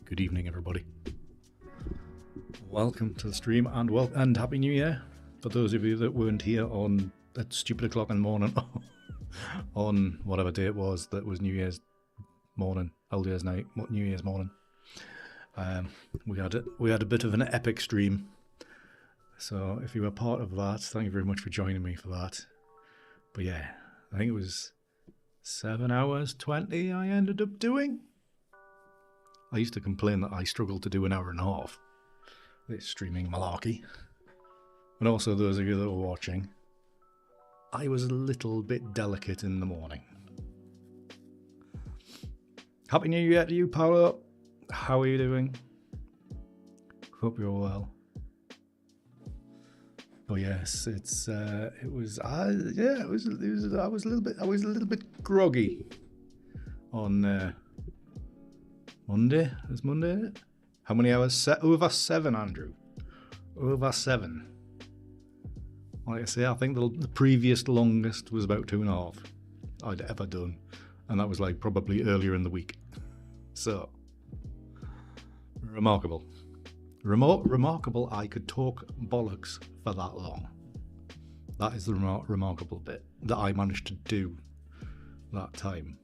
Good evening, everybody. Welcome to the stream and Happy New Year. For those of you that weren't here on at stupid o'clock in the morning, on whatever day it was that was New Year's morning, Old Year's night, New Year's morning. We had a bit of an epic stream. So if you were part of that, thank you very much for joining me for that. But yeah, I think it was 7 hours 20 I ended up doing. I used to complain that I struggled to do an hour and a half. This streaming malarkey. And also those of you that were watching, I was a little bit delicate in the morning. Happy New Year to you, Paolo. How are you doing? Hope you're well. But yes, I was a little bit groggy on Monday. It was Monday, isn't it? How many hours? Over 7, Andrew. Over 7. Like I say, I think the previous longest was about 2.5 I'd ever done. And that was like probably earlier in the week. So, remarkable. Remarkable I could talk bollocks for that long. That is the remarkable bit that I managed to do that time.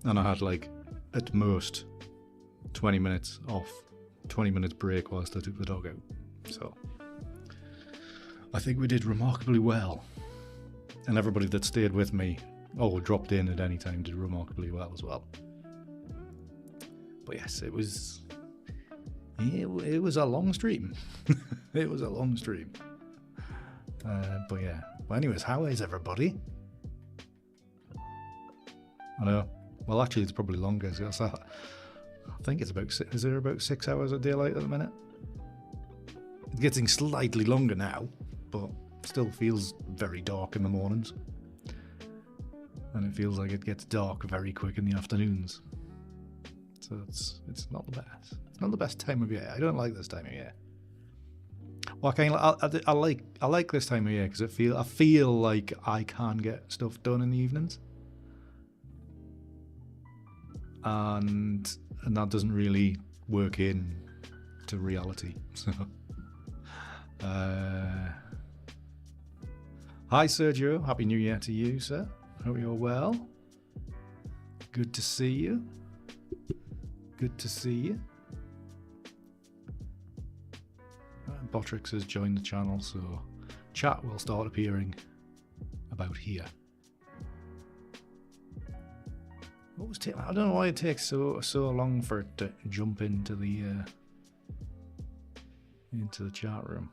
And I had like, at most, 20 minutes off, 20 minutes break whilst I took the dog out. So, I think we did remarkably well. And everybody that stayed with me, or dropped in at any time, did remarkably well as well. But yes, it was a long stream. It was a long stream. But yeah. Well, anyways, how is everybody? I know. Well, actually, it's probably longer. So I think it's about, is there about 6 hours of daylight at the minute? It's getting slightly longer now, but still feels very dark in the mornings. And it feels like it gets dark very quick in the afternoons. So it's not the best. It's not the best time of year. I don't like this time of year. Well, I like this time of year because I feel like I can get stuff done in the evenings. And that doesn't really work in to reality. So, hi Sergio, Happy New Year to you, sir. Hope you're well. Good to see you. Good to see you. Botrix has joined the channel, so chat will start appearing about here. I don't know why it takes so long for it to jump into the chat room,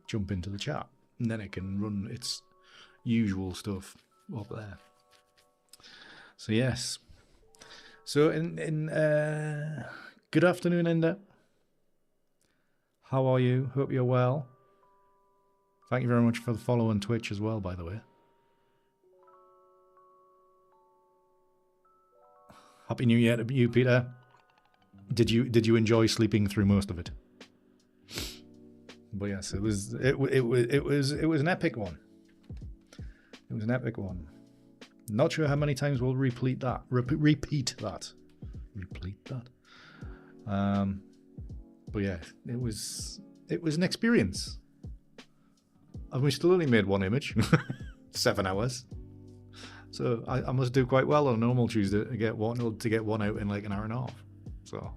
jump into the chat, and then it can run its usual stuff up there. So yes, so in good afternoon, Enda. How are you? Hope you're well. Thank you very much for the follow on Twitch as well, by the way. Happy New Year to you, Peter. Did you enjoy sleeping through most of it? But yes, it was an epic one. It was an epic one. Not sure how many times we'll repeat that. Repeat that. But yeah, it was an experience. And we still only made one image. 7 hours. So I must do quite well on a normal Tuesday to get one out in like an hour and a half. So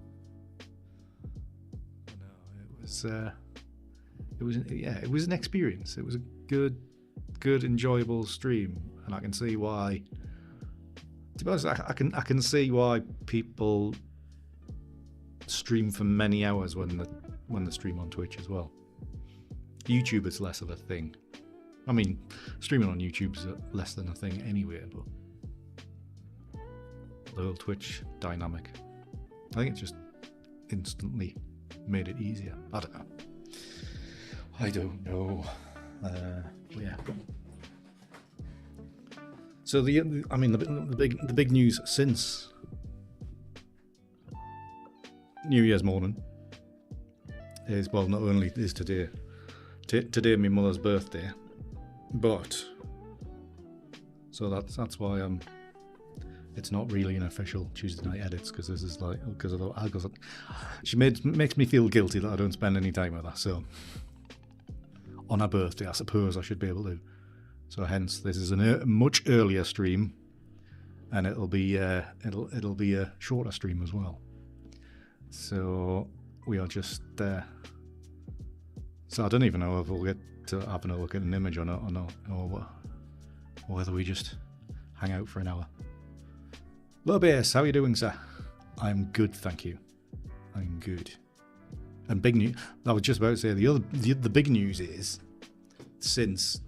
it was an experience. It was a good enjoyable stream, and I can see why. To be honest, I can see why people stream for many hours when they stream on Twitch as well. YouTube is less of a thing. I mean, streaming on YouTube is less than a thing anyway, but the whole Twitch dynamic, I think it just instantly made it easier. I don't know. Yeah. So the big news since New Year's morning is, well, not only is today my mother's birthday, but so that's why I'm it's not really an official Tuesday night edits because this is like because of the algorithm. She makes me feel guilty that I don't spend any time with her. So on her birthday, I suppose I should be able to. So hence, this is a much earlier stream, and it'll be it'll be a shorter stream as well. So we are just. So I don't even know if we'll get to having a look at an image or not, or whether we just hang out for an hour. Hello, Bass. How are you doing, sir? I'm good, thank you. I'm good. And big news. I was just about to say the big news is since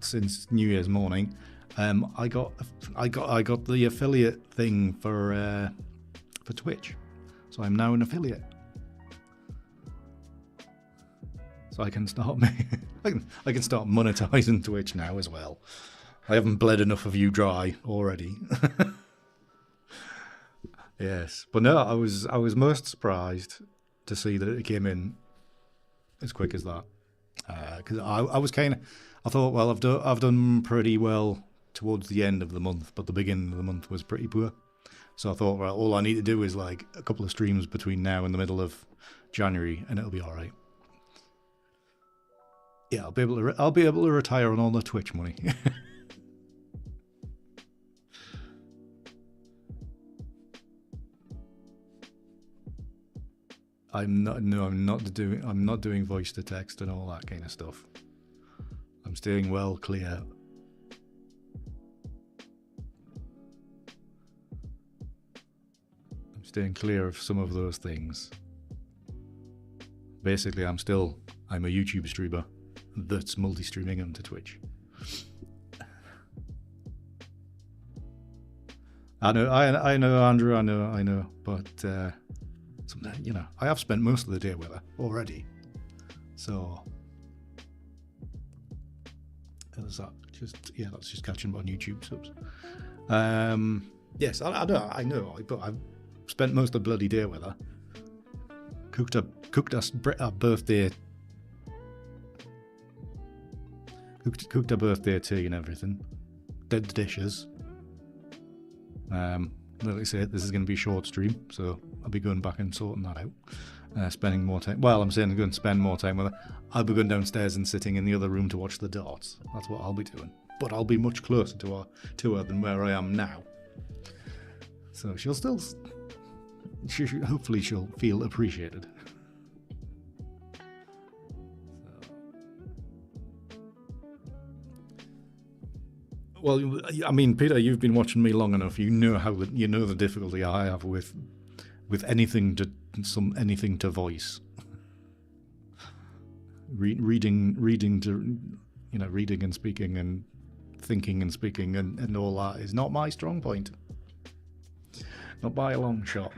New Year's morning, I got the affiliate thing for Twitch, so I'm now an affiliate. So I can start I can start monetizing Twitch now as well. I haven't bled enough of you dry already. Yes, but no, I was most surprised to see that it came in as quick as that. Because I was I thought, well, I've done pretty well towards the end of the month, but the beginning of the month was pretty poor. So I thought, well, all I need to do is like a couple of streams between now and the middle of January, and it'll be all right. Yeah, I'll be able to retire on all the Twitch money. I'm not doing voice to text and all that kind of stuff. I'm staying well clear. I'm staying clear of some of those things. Basically, I'm a YouTube streamer that's multi-streaming onto Twitch. I know, Andrew, I know, but you know, I have spent most of the day with her already, so that's just catching up on YouTube subs. Yes, I know, but I've spent most of the bloody day with her. Cooked us our birthday. Cooked her birthday tea and everything. Did the dishes. Like I said, this is going to be a short stream, so I'll be going back and sorting that out. Spending more time. Well, I'm saying I'm going to spend more time with her. I'll be going downstairs and sitting in the other room to watch the darts. That's what I'll be doing. But I'll be much closer to her than where I am now. So she'll still. Hopefully, she'll feel appreciated. Well, I mean, Peter, you've been watching me long enough. You know the difficulty I have with anything to voice. Reading and speaking and thinking and speaking and all that is not my strong point. Not by a long shot.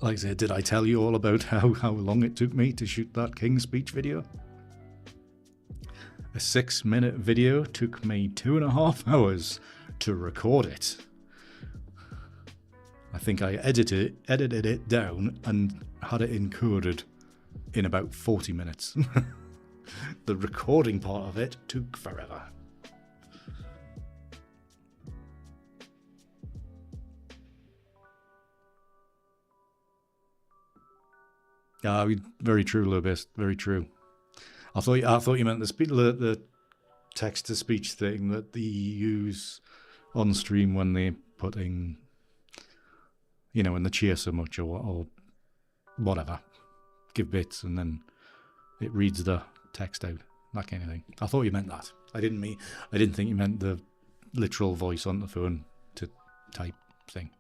Like I said, did I tell you all about how long it took me to shoot that King's Speech video? A 6-minute video took me 2.5 hours to record it. I think I edited it down and had it encoded in about 40 minutes. The recording part of it took forever. Very true, Lobis. Very true. I thought you meant the text-to-speech thing that they use on stream when they putting, when they cheer so much or whatever, give bits and then it reads the text out, that kind of thing. I thought you meant that. I didn't think you meant the literal voice on the phone to type thing.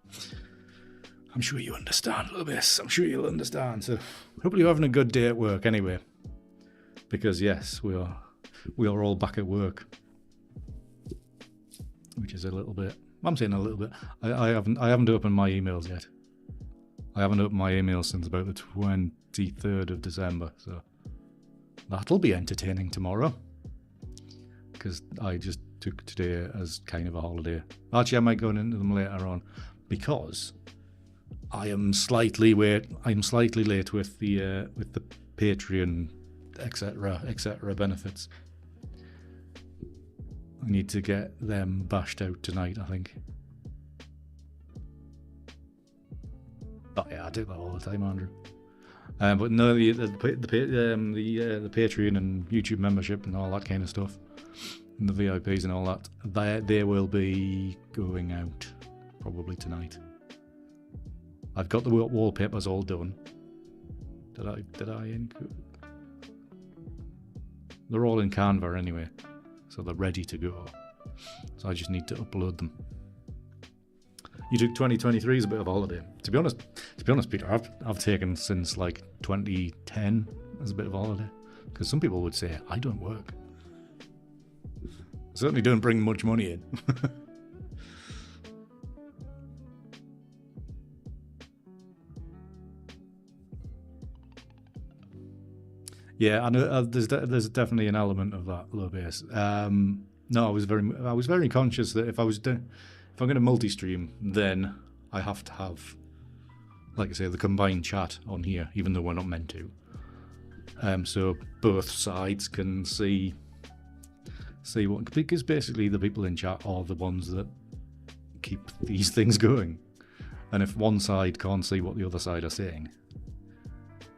I'm sure you understand, Lobis. I'm sure you'll understand. So hopefully you're having a good day at work anyway. Because yes, we are all back at work, which is a little bit. I'm saying a little bit. I haven't opened my emails yet. I haven't opened my emails since about the 23rd of December, so that'll be entertaining tomorrow. Because I just took today as kind of a holiday. Actually, I might go into them later on because I am slightly late with the Patreon, etc. benefits. I need to get them bashed out tonight, I think. Oh yeah, I do that all the time, Andrew. But no, the Patreon and YouTube membership and all that kind of stuff, and the VIPs and all that, they will be going out probably tonight. I've got the wallpapers all done. Did I include? They're all in Canva anyway, so they're ready to go. So I just need to upload them. You took 2023 as a bit of a holiday. To be honest, Peter, I've taken since like 2010 as a bit of a holiday, because some people would say I don't work. Certainly don't bring much money in. Yeah, I know there's definitely an element of that low base. No, I was very conscious that if I'm going to multi-stream, then I have to have, like I say, the combined chat on here, even though we're not meant to. So both sides can see what, because basically the people in chat are the ones that keep these things going. And if one side can't see what the other side are saying,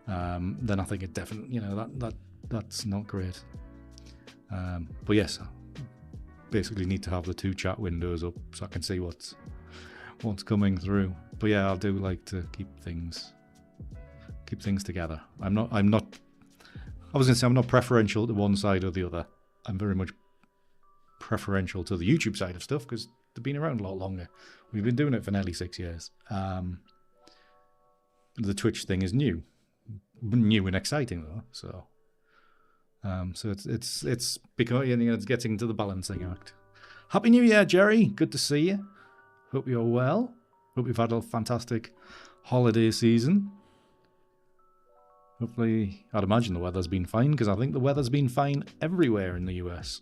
then I think it definitely, that's not great. But yes, basically need to have the two chat windows up so I can see what's coming through. But yeah, I do like to keep things together. I'm not preferential to one side or the other. I'm very much preferential to the YouTube side of stuff because they've been around a lot longer. We've been doing it for nearly 6 years. The Twitch thing is new and exciting though. So it's because it's getting to the balancing act. Happy New Year, Jerry. Good to see you. Hope you're well. Hope you've had a fantastic holiday season. Hopefully, I'd imagine the weather's been fine, because I think the weather's been fine everywhere in the US.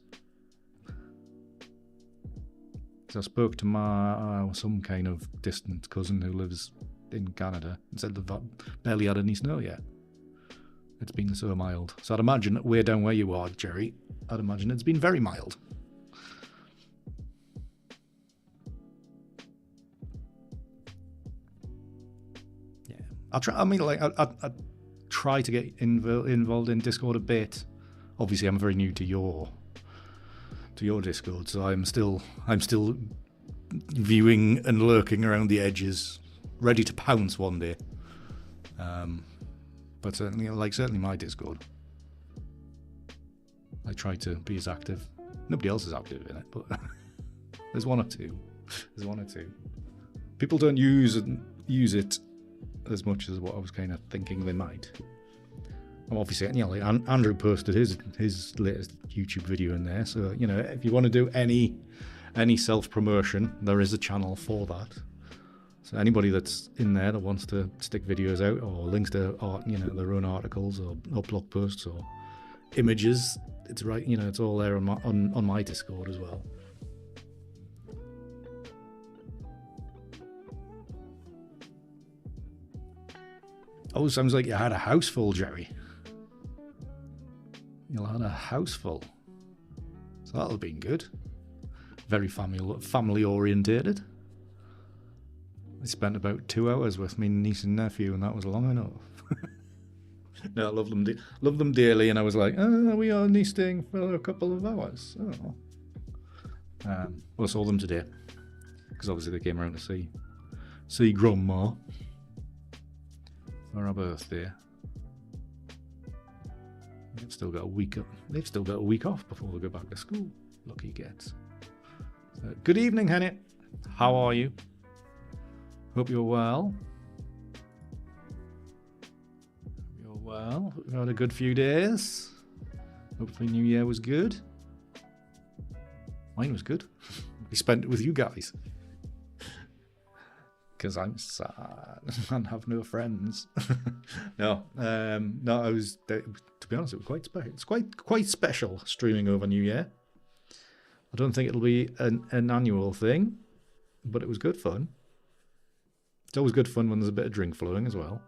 So I spoke to my some kind of distant cousin who lives in Canada and said they've barely had any snow yet. It's been so mild. So I'd imagine way down where you are, Jerry, I'd imagine it's been very mild. Yeah, I try to get involved in Discord a bit. Obviously, I'm very new to your Discord, so I'm still viewing and lurking around the edges, ready to pounce one day. But certainly my Discord, I try to be as active. Nobody else is active in it, but there's one or two. People don't use it as much as what I was kind of thinking they might. Obviously, like Andrew posted his latest YouTube video in there, so if you want to do any self-promotion, there is a channel for that. So anybody that's in there that wants to stick videos out or links to art, their own articles or blog posts or images, it's right. It's all there on my Discord as well. Oh, sounds like you had a house full, Jerry. You had a house full. So that'll have been good. Very family orientated. I spent about 2 hours with my niece and nephew, and that was long enough. No, I love them dearly, and I was like, we are only staying for a couple of hours. Oh. Well, I saw them today, because obviously they came around to see Grandma for our birthday. They've still got a week off before they go back to school. Lucky gets. So, good evening, Henny. How are you? Hope you're well. Hope you had a good few days. Hopefully New Year was good. Mine was good. We spent it with you guys. Because I'm sad and have no friends. No, I was, to be honest, it was quite special. It's quite special streaming over New Year. I don't think it'll be an annual thing, but it was good fun. It's always good fun when there's a bit of drink flowing as well.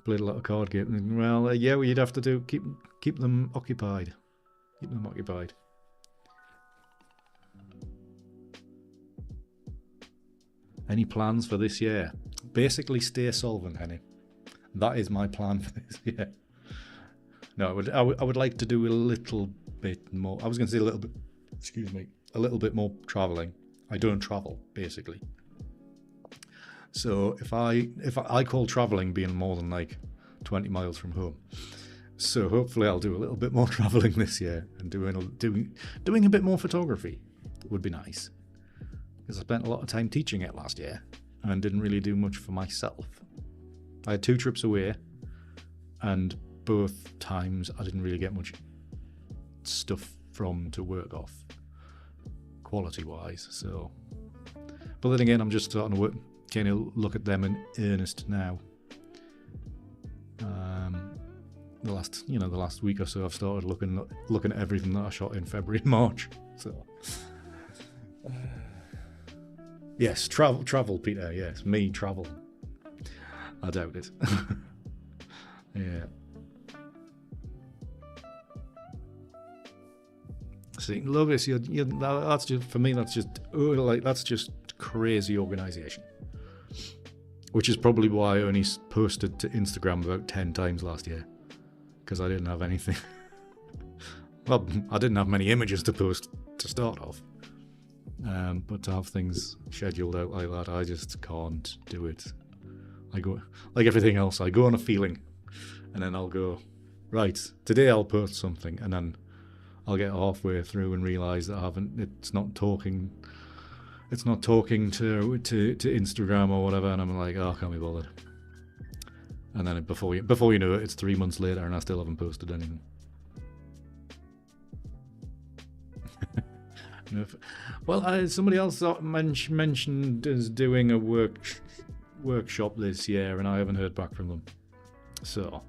Played a lot of card games. Well, you'd have to keep them occupied. Keep them occupied. Any plans for this year? Basically, stay solvent, Henny. That is my plan for this year. No, I would like to do a little bit more. I was going to say a little bit. Excuse me. A little bit more traveling. I don't travel, basically. So if I call traveling being more than like 20 miles from home. So hopefully I'll do a little bit more traveling this year and doing a bit more photography would be nice. Because I spent a lot of time teaching it last year and didn't really do much for myself. I had 2 trips away, and both times I didn't really get much stuff to work off, quality-wise. So, but then again, I'm just starting to kind of look at them in earnest now. The last week or so, I've started looking at everything that I shot in February and March. So. Yes, travel, Peter. Yes, me travel. I doubt it. Yeah. See, Lovis, that's just for me. That's just crazy organisation. Which is probably why I only posted to Instagram about 10 times last year, because I didn't have anything. Well, I didn't have many images to post to start off. But to have things scheduled out like that, I just can't do it. I go, like everything else, I go on a feeling, and then I'll go, right, today I'll post something, and then I'll get halfway through and realise that it's not talking to Instagram or whatever, and I'm like, oh, I can't be bothered. And then before you know it, it's 3 months later, and I still haven't posted anything. Well, somebody else mentioned is doing a workshop this year, and I haven't heard back from them. So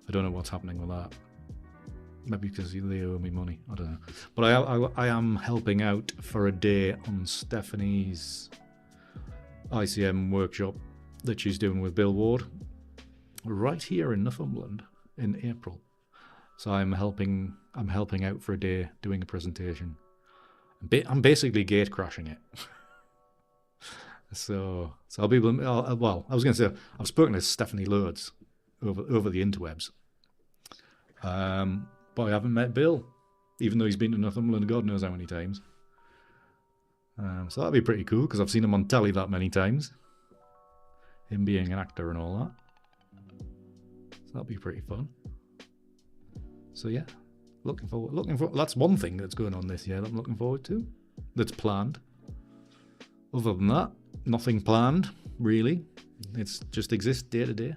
I don't know what's happening with that. Maybe because they owe me money. I don't know. But I am helping out for a day on Stephanie's ICM workshop that she's doing with Bill Ward right here in Northumberland in April. So I'm helping out for a day doing a presentation. I'm basically gate crashing it. So I'll be well. I was going to say I've spoken to Stephanie loads over the interwebs, but I haven't met Bill, even though he's been to Northumberland God knows how many times. So that'd be pretty cool because I've seen him on telly that many times, him being an actor and all that. So that'd be pretty fun. So yeah. Looking forward. That's one thing that's going on this year that I'm looking forward to. That's planned. Other than that, nothing planned, really. It's just exists day to day.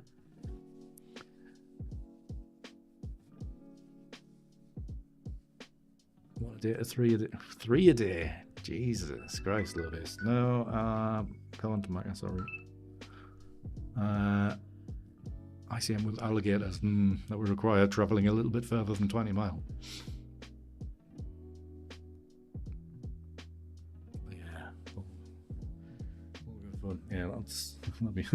What a day? 3 a day. 3 a day. Jesus Christ, Lovis. No, come on to Mac, sorry. ICM with alligators that would require travelling a little bit further than 20 miles. Yeah, all good fun. Yeah, that'll be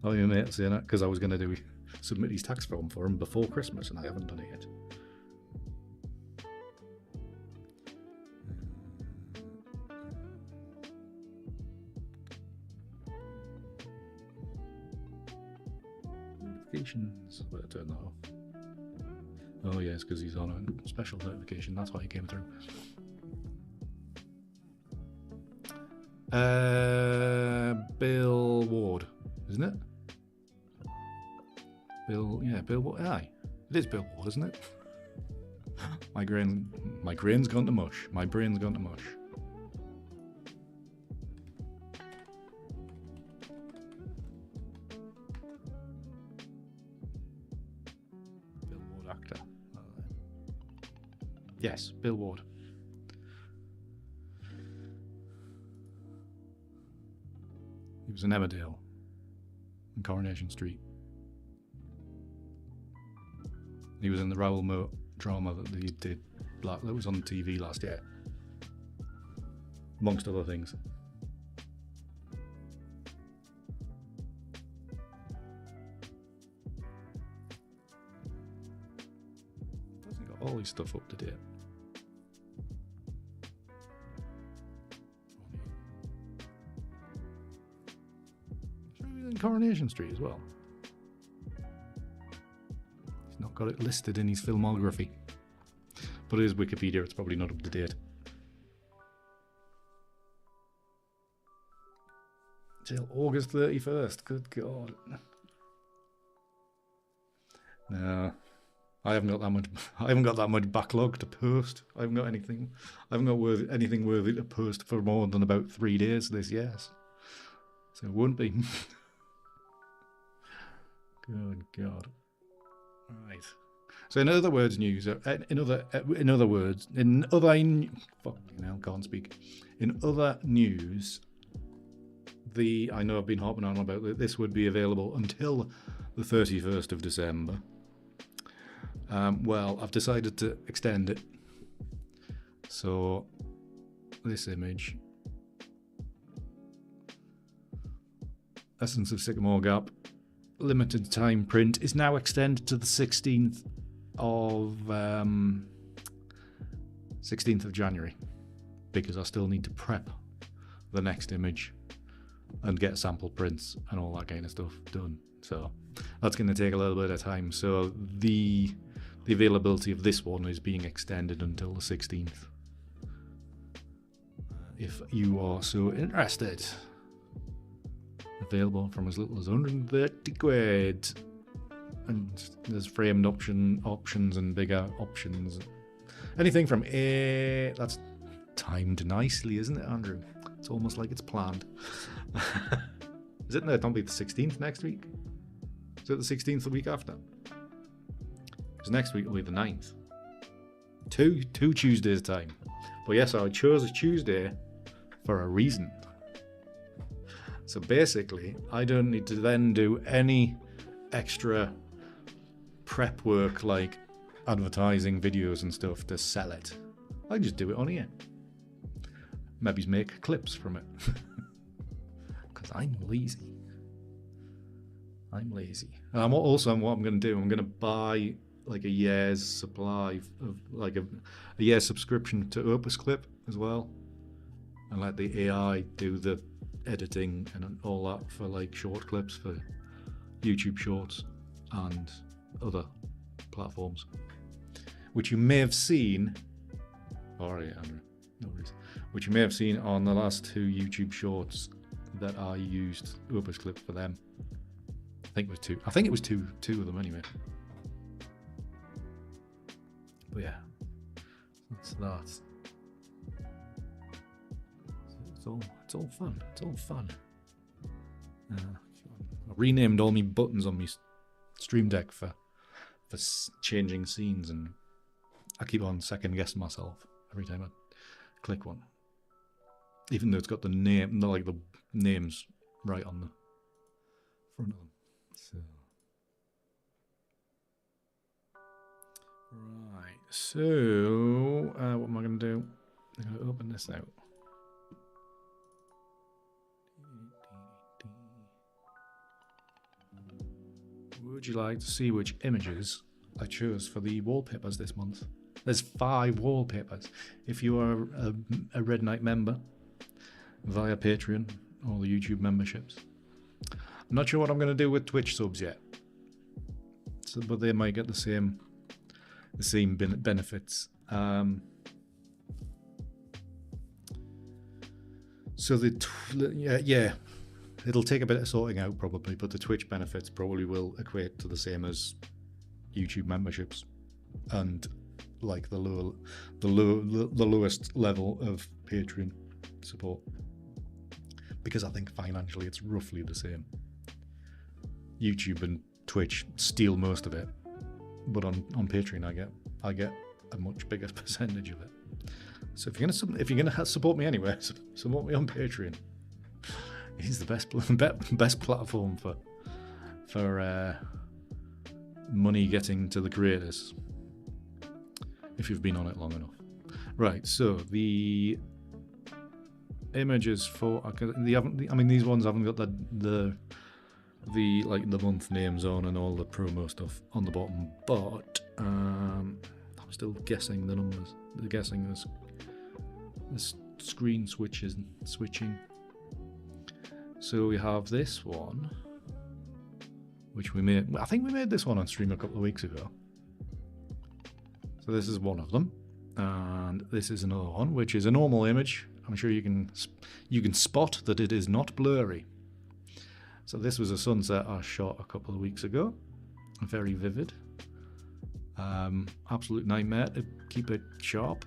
my mate saying that because I was going to submit his tax form for him before Christmas and I haven't done it yet. Notifications. Better turn that off. Oh yes, because he's on a special notification. That's why he came through. Bill Ward, isn't it? Bill Ward. Aye, it is Bill Ward, isn't it? My brain's gone to mush. My brain's gone to mush. Yes, Bill Ward. He was in Emmerdale, in Coronation Street. He was in the Raoul Moat drama that he did, that was on TV last year, amongst other things. Hasn't got all his stuff up to date. in Coronation Street as well? He's not got it listed in his filmography. But it is Wikipedia, it's probably not up to date. Till August 31st, good God. No, I haven't got that much backlog to post. I haven't got anything worthy to post for more than about 3 days this year. So it won't be. Good God. Right. So in other words, news. Fucking hell, can't speak. In other news, I know I've been harping on about that. This would be available until the 31st of December. Well, I've decided to extend it. So this image, Essence of Sycamore Gap, limited time print, is now extended to the 16th of January, because I still need to prep the next image and get sample prints and all that kind of stuff done. So that's going to take a little bit of time. So the availability of this one is being extended until the 16th. If you are so interested. Available from as little as 130 quid. And there's framed options and bigger options. Anything from that's timed nicely, isn't it, Andrew? It's almost like it's planned. Is it? No, don't be the 16th next week. Is it the 16th the week after? Because next week will be the 9th. Two Tuesdays time. But yes, I chose a Tuesday for a reason. So basically, I don't need to then do any extra prep work like advertising videos and stuff to sell it. I just do it on here. Maybe make clips from it. Because I'm lazy. And what I'm going to do, I'm going to buy like a year's supply of like a year's subscription to Opus Clip as well, and let the AI do the editing and all that for like short clips for YouTube Shorts and other platforms, which you may have seen. Alright, Andrew, no worries. Which you may have seen on the last 2 YouTube Shorts that I used Opus Clip for them. I think it was two of them anyway. But yeah, that's that. It's all fun. It's all fun. I renamed all my buttons on my Stream Deck for changing scenes, and I keep on second guessing myself every time I click one, even though it's got the names right on the front of them. So what am I going to do? I'm going to open this out. Would you like to see which images I chose for the wallpapers this month? There's 5 wallpapers. If you are a Red Knight member via Patreon or the YouTube memberships. I'm not sure what I'm going to do with Twitch subs yet. So, but they might get the same benefits. So it'll take a bit of sorting out probably, but the Twitch benefits probably will equate to the same as YouTube memberships, and like the lowest level of Patreon support, because I think financially it's roughly the same. YouTube and Twitch steal most of it, but on Patreon I get a much bigger percentage of it. So if you're gonna support me anyway, support me on Patreon. It's the best platform for money getting to the creators, if you've been on it long enough. Right, so the images for these ones haven't got the month names on and all the promo stuff on the bottom, but I'm still guessing the numbers. They're guessing this screen switching. So we have this one. which we made. I think we made this one on stream a couple of weeks ago. So this is one of them, and this is another one, which is a normal image. I'm sure you can spot that it is not blurry. So this was a sunset I shot a couple of weeks ago. Very vivid. Absolute nightmare to keep it sharp,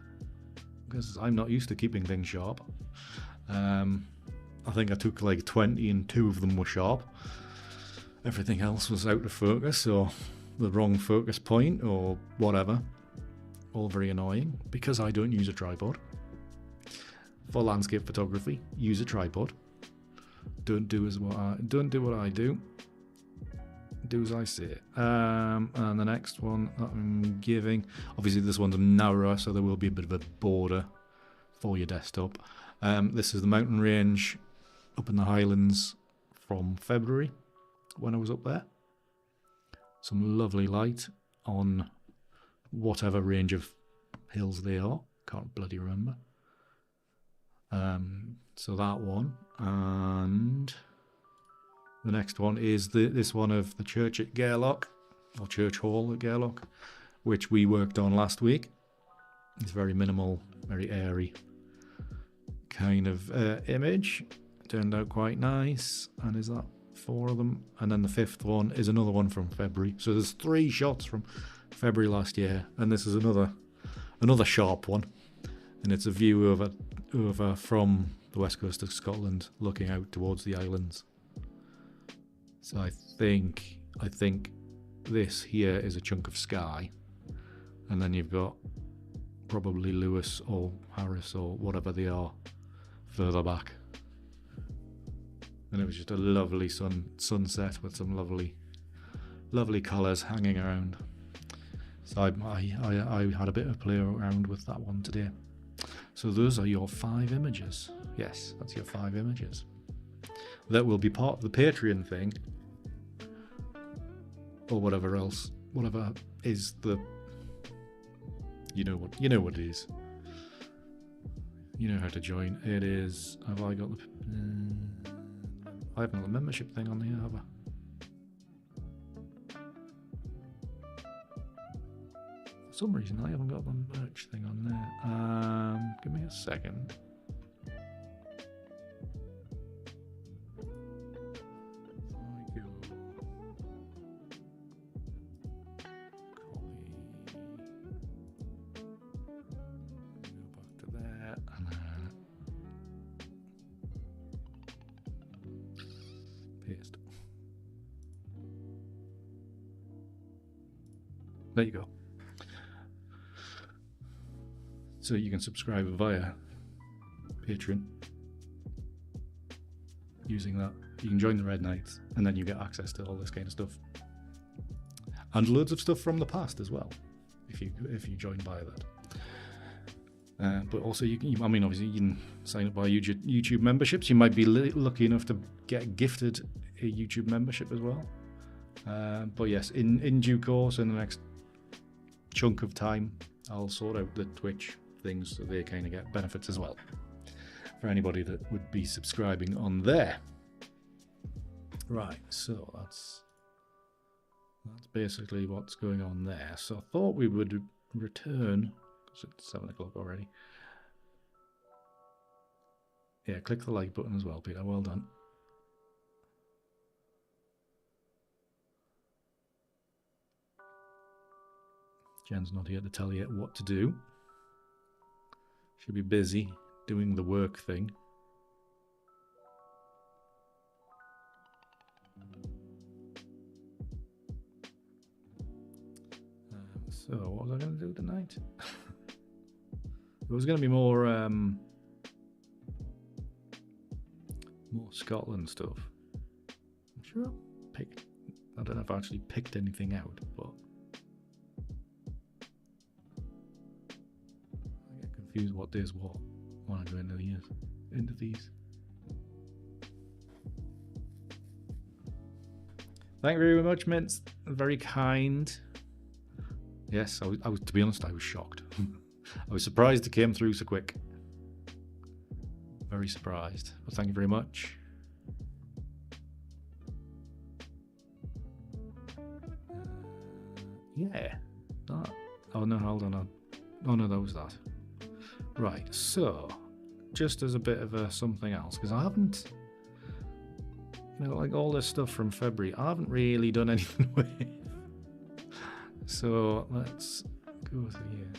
because I'm not used to keeping things sharp. I think I took like 20 and 2 of them were sharp. Everything else was out of focus or the wrong focus point or whatever. All very annoying because I don't use a tripod. For landscape photography, use a tripod. Don't do what I do. Do as I say. And the next one that I'm giving, obviously this one's narrower, so there will be a bit of a border for your desktop. This is the mountain range up in the Highlands from February when I was up there. Some lovely light on whatever range of hills they are. Can't bloody remember. So that one, and the next one is this one of the church at Gairloch, or Church Hall at Gairloch, which we worked on last week. It's very minimal, very airy kind of image. Turned out quite nice. And is that 4 of them? And then the 5th one is another one from February. So there's 3 shots from February last year, and this is another sharp one, and it's a view over from the west coast of Scotland, looking out towards the islands. So I think this here is a chunk of sky, and then you've got probably Lewis or Harris or whatever they are further back. And it was just a lovely sunset with some lovely colours hanging around. So I had a bit of play around with that one today. So those are your 5 images. Yes, that's your 5 images. That will be part of the Patreon thing, or whatever else, whatever is the. You know what it is. You know how to join. It is. Have I got the? I haven't got the membership thing on here, have I? For some reason I haven't got the merch thing on there. Give me a second. I go copy. Go back to there and paste. There you go. So you can subscribe via Patreon using that. You can join the Red Knights, and then you get access to all this kind of stuff, and loads of stuff from the past as well, if you join via that. But also obviously you can sign up by YouTube memberships. You might be lucky enough to get gifted a YouTube membership as well. But yes, in due course, in the next chunk of time, I'll sort out the Twitch things so they kind of get benefits as well for anybody that would be subscribing on there. Right, so that's basically what's going on there. So I thought we would return, because it's 7 o'clock already. Yeah, click the like button as well, Peter. Well done. Jen's not here to tell you what to do. She'll be busy doing the work thing. So, what was I going to do tonight? There was going to be more Scotland stuff. I'm sure I don't know if I actually picked anything out, but I get confused what days what when I go into these. Thank you very much, Mints. Very kind. Yes, I was. To be honest, I was shocked. I was surprised it came through so quick. Very surprised. But thank you very much. Yeah. That. Oh no, hold on. Oh no, that was that. Right, so just as a bit of a something else, because I haven't, you know, like all this stuff from February, I haven't really done anything with. So let's go through here.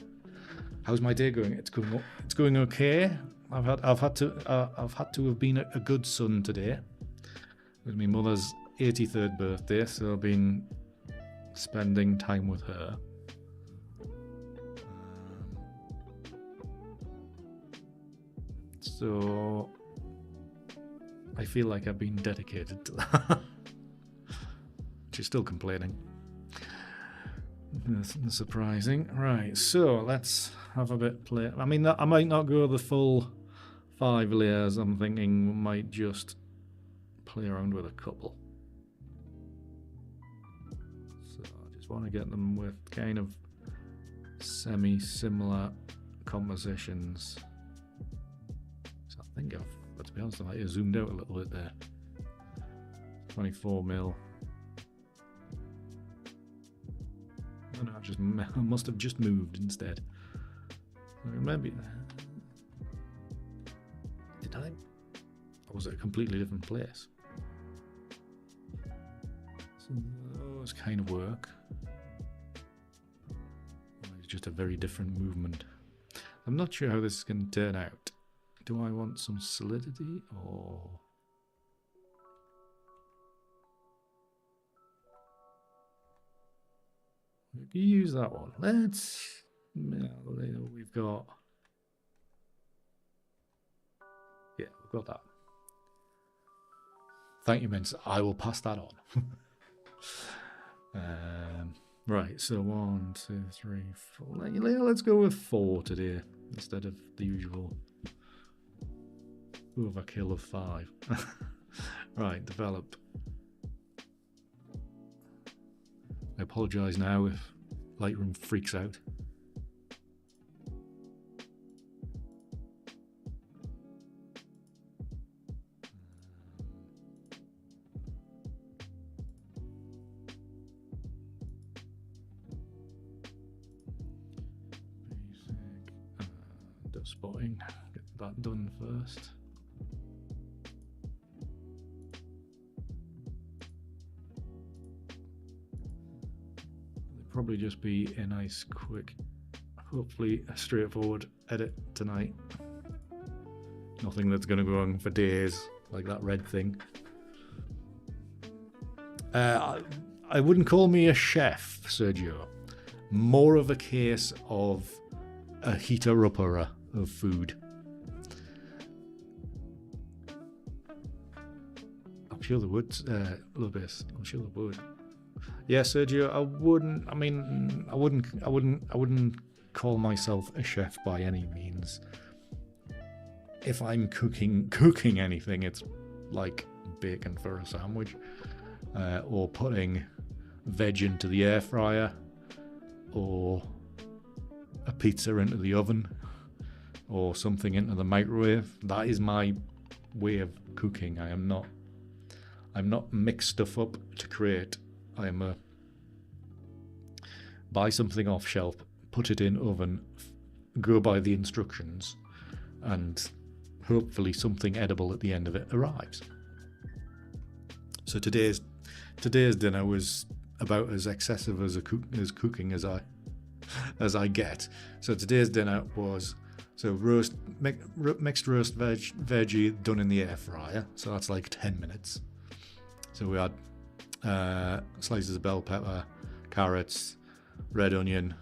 How's my day going? It's going okay. I've had to have been a good son today. It was my mother's 83rd birthday, so I've been spending time with her. So I feel like I've been dedicated to that. She's still complaining. That's surprising. Right, so let's have a bit play. I mean, I might not go the full 5 layers. I'm thinking we might just play around with a couple. So I just want to get them with kind of semi-similar compositions. So I think but to be honest, I might have zoomed out a little bit there. 24mm. Oh no, I must have just moved instead. Maybe. Did I? Or was it a completely different place? So those kind of work. It's just a very different movement. I'm not sure how this is going to turn out. Do I want some solidity or... We can use that one. Let's... We've got... Yeah, we've got that. Thank you, Mince. I will pass that on. Right, so 1, 2, 3, 4. Let's go with 4 today instead of the usual overkill of 5. Right, develop. I apologise now if Lightroom freaks out. Basic dust spotting. Get that done first. Probably just be a nice, quick, hopefully a straightforward edit tonight. Nothing that's going to go on for days, like that red thing. I wouldn't call me a chef, Sergio. More of a case of a heater-upper of food. I'm sure there would, Lubis. I'm sure there would. Yeah, Sergio, I wouldn't call myself a chef by any means. If I'm cooking anything, it's like bacon for a sandwich, or putting veg into the air fryer, or a pizza into the oven, or something into the microwave. That is my way of cooking. I'm not mix stuff up to create. I'm a buy something off shelf, put it in oven, go by the instructions, and hopefully something edible at the end of it arrives. So today's dinner was about as excessive as cooking as I get. So today's dinner was mixed roast veggie done in the air fryer. So that's like 10 minutes. So we had slices of bell pepper, carrots, red onion.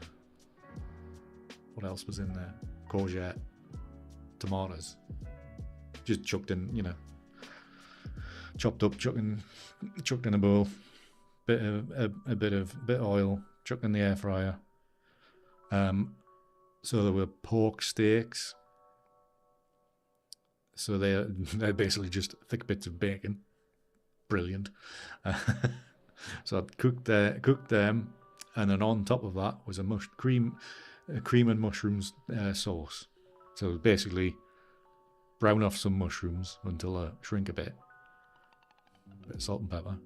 What else was in there? Courgette, tomatoes. Just chucked in, chopped up, chucked in a bowl. Bit of oil, chucked in the air fryer. So there were pork steaks. So they're basically just thick bits of bacon. Brilliant. So I'd cooked them, and then on top of that was a cream and mushrooms sauce. So basically, brown off some mushrooms until they shrink a bit of salt and pepper,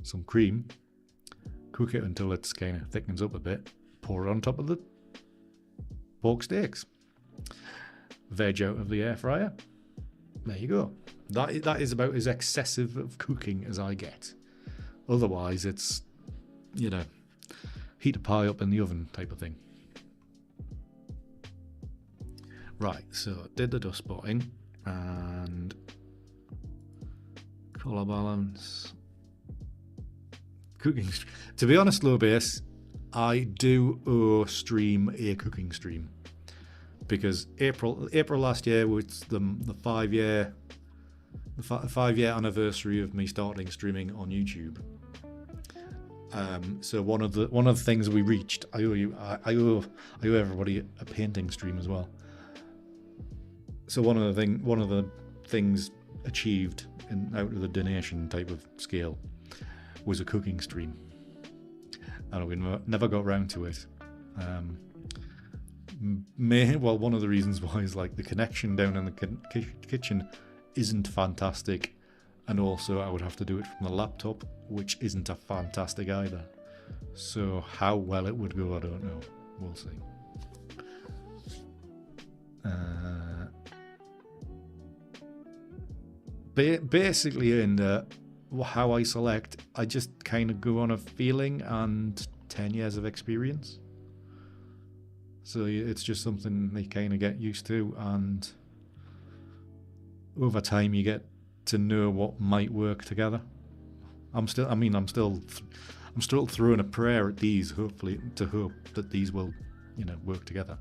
some cream, cook it until it's kind of thickens up a bit, pour it on top of the pork steaks, veg out of the air fryer. There you go. That is about as excessive of cooking as I get. Otherwise, it's, you know, heat a pie up in the oven type of thing. Right, so did the dust spotting and colour balance, cooking. To be honest, low base, I do stream a cooking stream, because April last year was the 5-year anniversary of me starting streaming on YouTube. So one of the things we reached, I owe everybody a painting stream as well. So one of the things achieved out of the donation type of scale was a cooking stream, and we never got round to it. One of the reasons why is like the connection down in the kitchen isn't fantastic, and also I would have to do it from the laptop, which isn't a fantastic either. So how well it would go, I don't know. We'll see. Basically, in how I select, I just kind of go on a feeling and 10 years of experience. So it's just something they kind of get used to, and over time you get to know what might work together. I'm still throwing a prayer at these, hopefully, to hope that these will, you know, work together.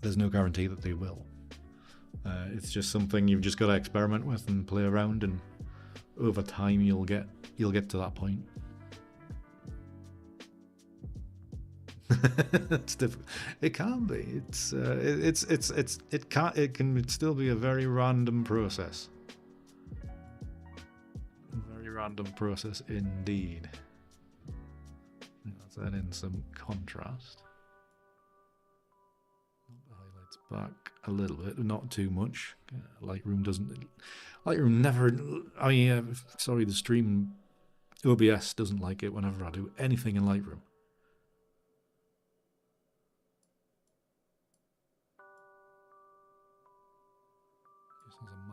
There's no guarantee that they will. It's just something you've just got to experiment with and play around, and over time you'll get to that point. It's difficult. It can be. It can still be a very random process. A very random process indeed. Let's add in some contrast. Highlights back a little bit, not too much. Lightroom never. The stream OBS doesn't like it whenever I do anything in Lightroom.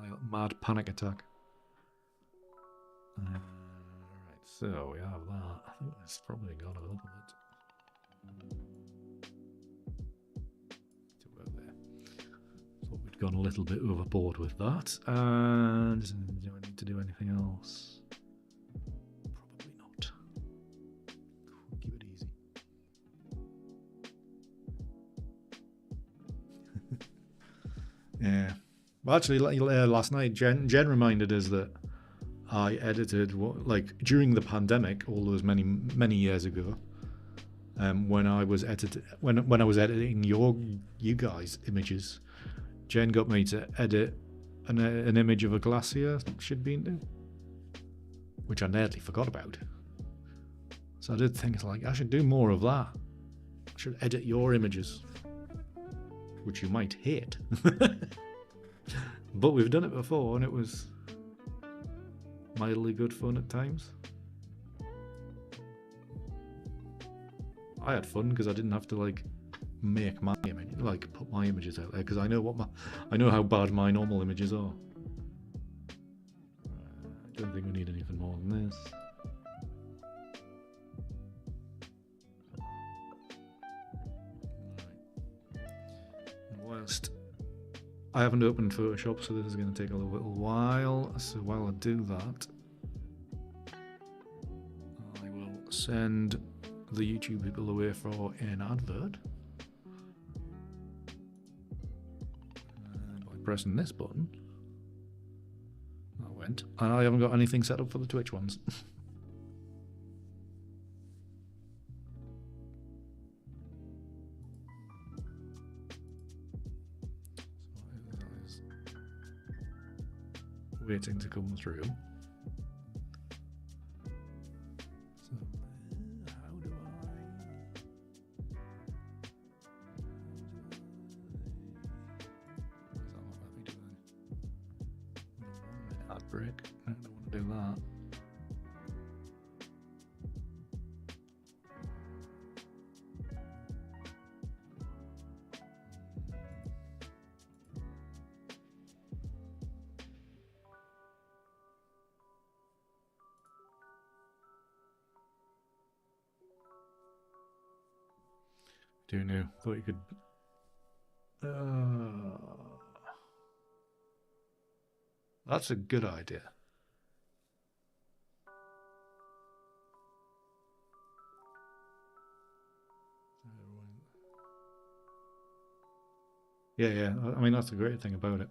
A mad panic attack. Right, so we have that. I think it's probably gone a little bit. To work there. Thought we'd gone a little bit overboard with that. And do I need to do anything else? Probably not. Keep it easy. Yeah. Well, actually, last night, Jen reminded us that I edited during the pandemic, all those many years ago, when I was editing you guys' images. Jen got me to edit an image of a glacier she'd been to, which I nearly forgot about. So I did think like I should do more of that. I should edit your images, which you might hate. But we've done it before, and it was mildly good fun at times. I had fun because I didn't have to make my image, put my images out there, because I know how bad my normal images are. I don't think we need anything more than this. And whilst I haven't opened Photoshop, so this is going to take a little while. So while I do that, I will send the YouTube people away for an advert by pressing this button. That went. And I haven't got anything set up for the Twitch ones. Waiting to come through. So, how do I? Ad break. I don't want to do that. do now? Thought you could. That's a good idea. Yeah, yeah. I mean, that's the great thing about it.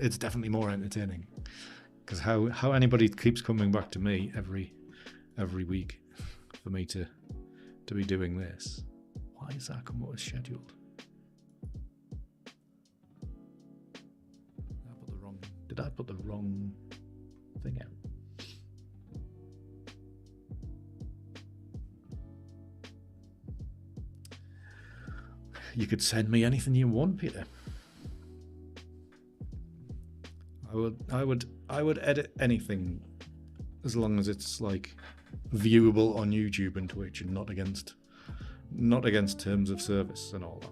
It's definitely more entertaining, because how anybody keeps coming back to me every week for me to be doing this. Why is that come out as scheduled? Did I put the wrong thing out? You could send me anything you want, Peter. I would edit anything as long as it's like viewable on YouTube and Twitch and not against terms of service and all that.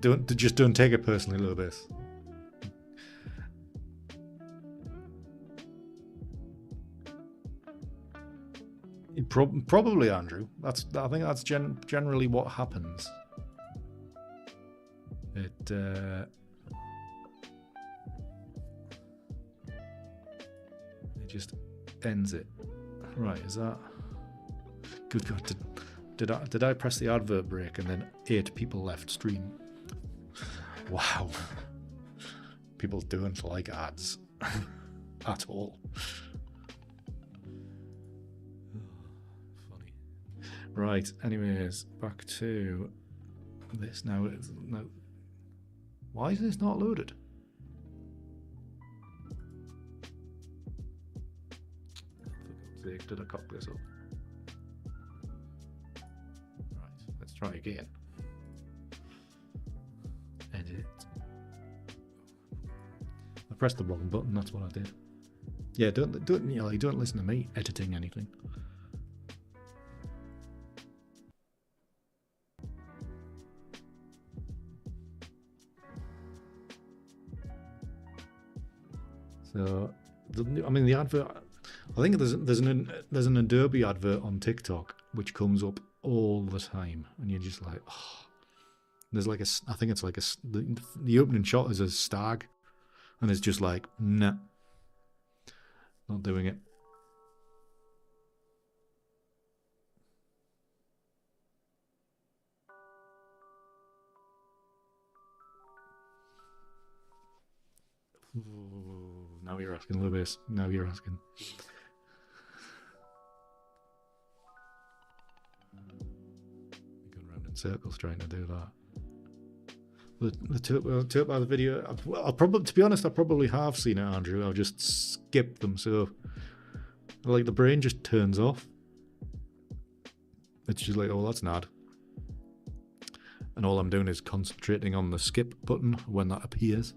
Don't take it personally, little bit. Probably, Andrew. I think that's generally what happens. It just ends it. Right? Is that good? God, did I press the advert break and then 8 people left stream? Wow. People don't like ads at all. Right, anyways, back to this now. Why is this not loaded? For God's sake, did I cock this up? Right, let's try again. Edit. I pressed the wrong button, that's what I did. Yeah, don't listen to me editing anything. So, I mean, the advert. I think there's an Adobe advert on TikTok which comes up all the time, and you're just like, oh. There's like I think it's like the opening shot is a stag, and it's just like, nah, not doing it. Ooh, now you're asking, Lewis. Now you're asking. Going around in circles trying to do that. The by the video. I'll probably, to be honest, I probably have seen it, Andrew. I'll just skip them, so like the brain just turns off. It's just like, oh, that's nad. And all I'm doing is concentrating on the skip button when that appears.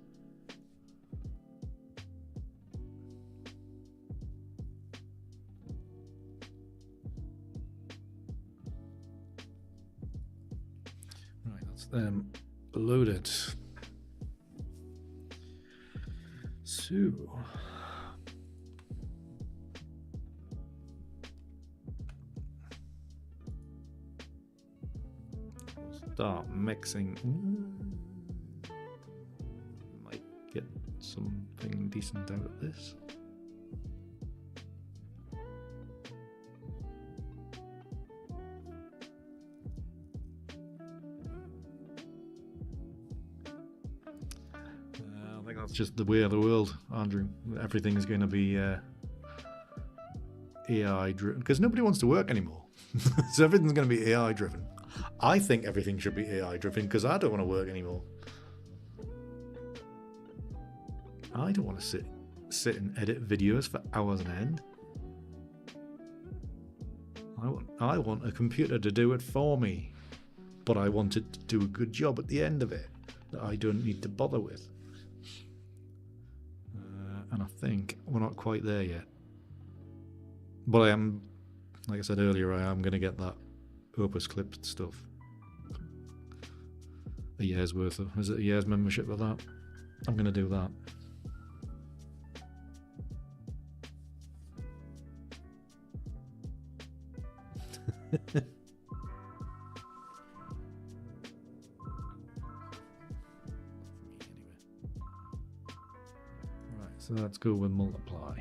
Right, that's loaded. So start mixing. Might get something decent out of this. I think that's just the way of the world, Andrew. Everything's going to be AI driven because nobody wants to work anymore. So everything's going to be AI driven. I think everything should be AI driven because I don't want to work anymore. I don't want to sit and edit videos for hours on end. I want a computer to do it for me, but I want it to do a good job at the end of it that I don't need to bother with. And I think we're not quite there yet. But I am, like I said earlier, I am going to get that Opus clip stuff. A year's worth of, is it a year's membership of that? I'm going to do that. Right, so let's go with multiply.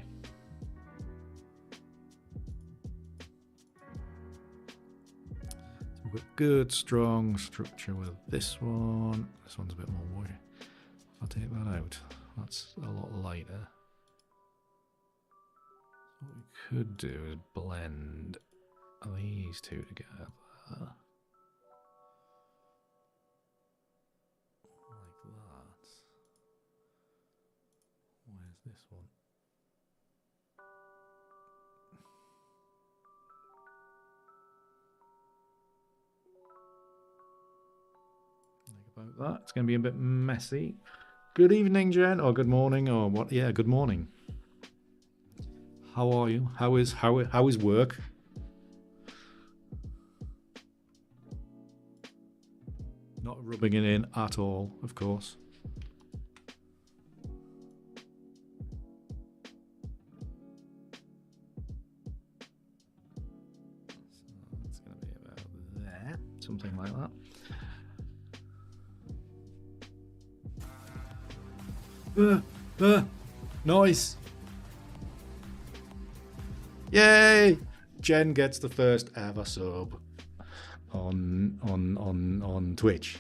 So we've got good, strong structure with this one. This one's a bit more woody. I'll take that out. That's a lot lighter. What we could do is blend these two together. Like that. Where's this one? Like about that. It's going to be a bit messy. Good evening, Jen, or good morning, or what? Yeah, good morning. How are you? How is work? Not rubbing it in at all, of course. So it's going to be about there, something like that. Nice. Yay! Jen gets the first ever sub on Twitch.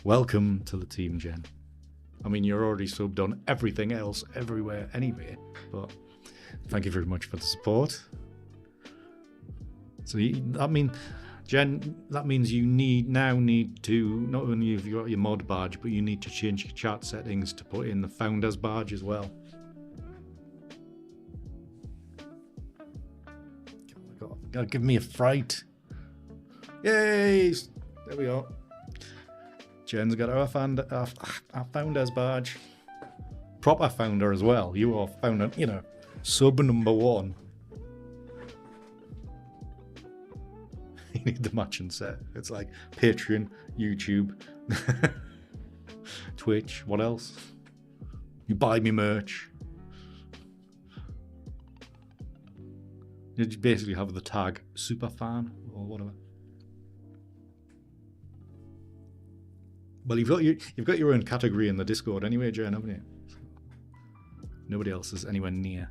Welcome to the team, Jen. I mean, you're already subbed on everything else, everywhere, anywhere. But thank you very much for the support. So Jen, that means you now need to, not only have you got your mod badge, but you need to change your chat settings to put in the founder's badge as well. God, give me a fright. Yay! There we go. Jen's got our founder's badge. Proper founder as well. You are founder, you know, sub number 1. You need the matching set. It's like Patreon, YouTube, Twitch. What else? You buy me merch. You basically have the tag superfan or whatever. Well, you've got your own category in the Discord anyway, Jen, haven't you? Nobody else is anywhere near.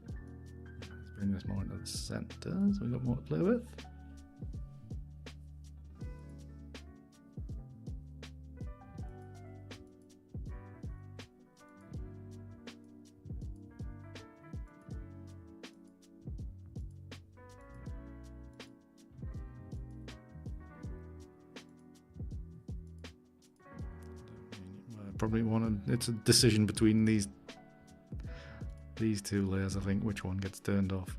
Let's bring this more into the center, so we've got more to play with. Probably it's a decision between these two layers, I think, which one gets turned off.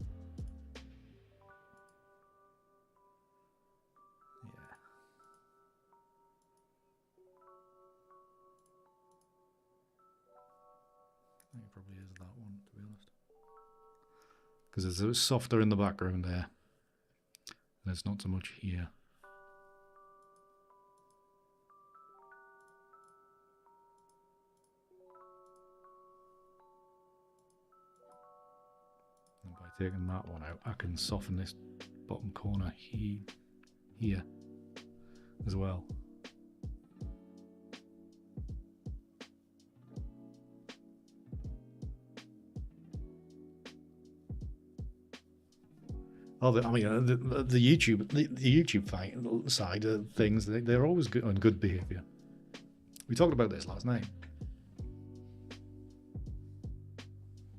Yeah. I think it probably is that one, to be honest. Because it's softer in the background there. And it's not so much here. Taking that one out, I can soften this bottom corner here as well. Oh, the YouTube side of things, they're always good on good behavior. We talked about this last night.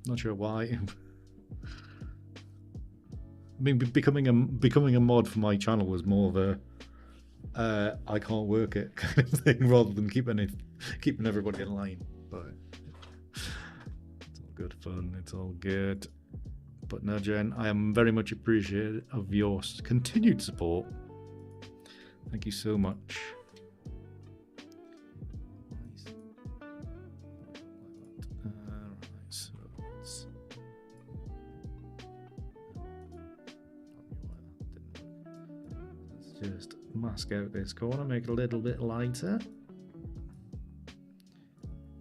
Not sure why. I mean, becoming a mod for my channel was more of a I can't work it kind of thing, rather than keeping everybody in line. But it's all good fun. It's all good. But no, Jen, I am very much appreciative of your continued support. Thank you so much. mask out this corner, make it a little bit lighter.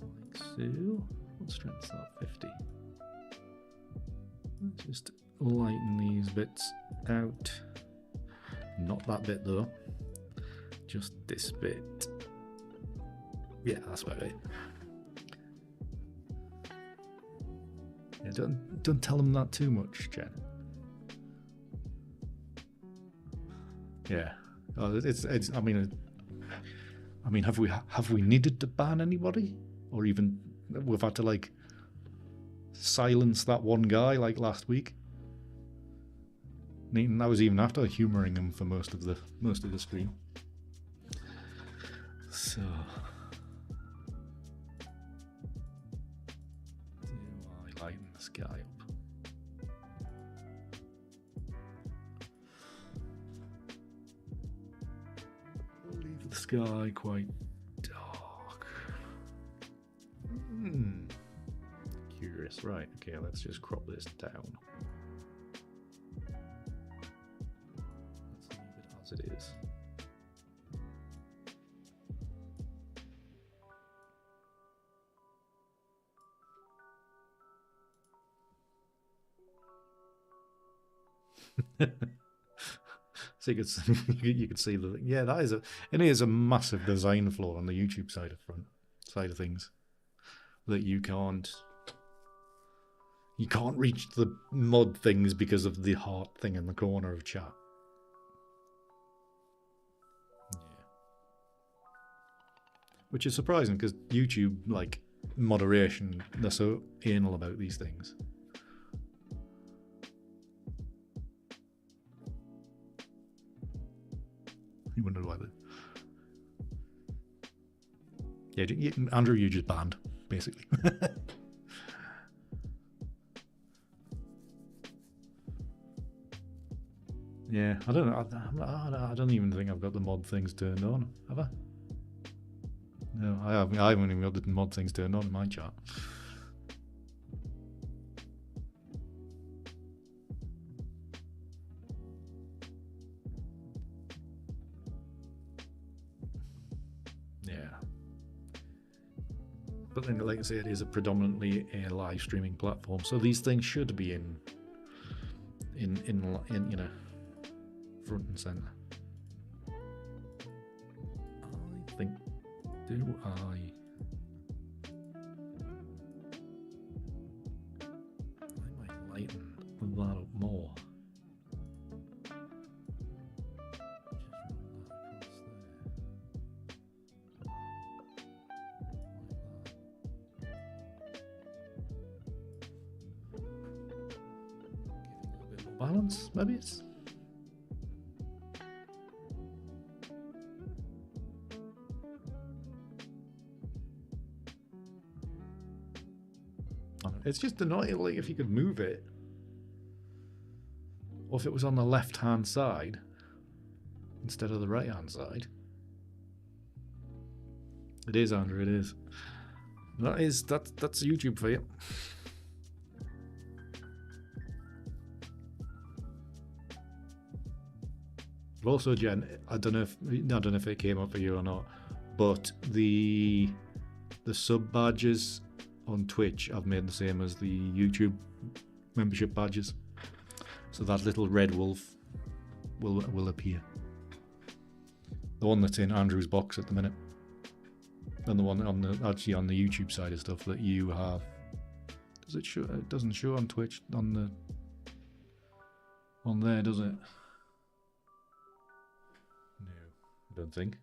Like so. What strength is that? 50. Let's just lighten these bits out. Not that bit though. Just this bit. Yeah, that's about it. Yeah, don't tell them that too much, Jen. Yeah, it's. I mean, have we needed to ban anybody, or even we've had to like silence that one guy like last week? And that was even after humouring him for most of the stream. So, do I lighten the sky up? I'll leave the sky quite dark. Curious, right? Okay, let's just crop this down. Let's leave it as it is. So you could see the, yeah, it is a massive design flaw on the YouTube side of things, that you can't reach the mod things because of the heart thing in the corner of chat. Yeah. Which is surprising because YouTube, like moderation, they're so anal about these things. You wonder why yeah, Andrew, you just banned, basically. Yeah, I don't know. I don't even think I've got the mod things turned on, have I? No, I haven't even got the mod things turned on in my chat. But then, like I say, it is a predominantly a live streaming platform, so these things should be in you know, front and center. I think, do I might lighten that up more. Balance, maybe it's. It's just annoying, like if you could move it, or if it was on the left-hand side instead of the right-hand side. It is, Andrew. It is. That's YouTube for you. But also, Jen, I don't know if it came up for you or not, but the sub badges on Twitch I've made the same as the YouTube membership badges, so that little red wolf will appear. The one that's in Andrew's box at the minute, and the one on the YouTube side of stuff that you have. Does it show? It doesn't show on Twitch on there, does it? I don't think.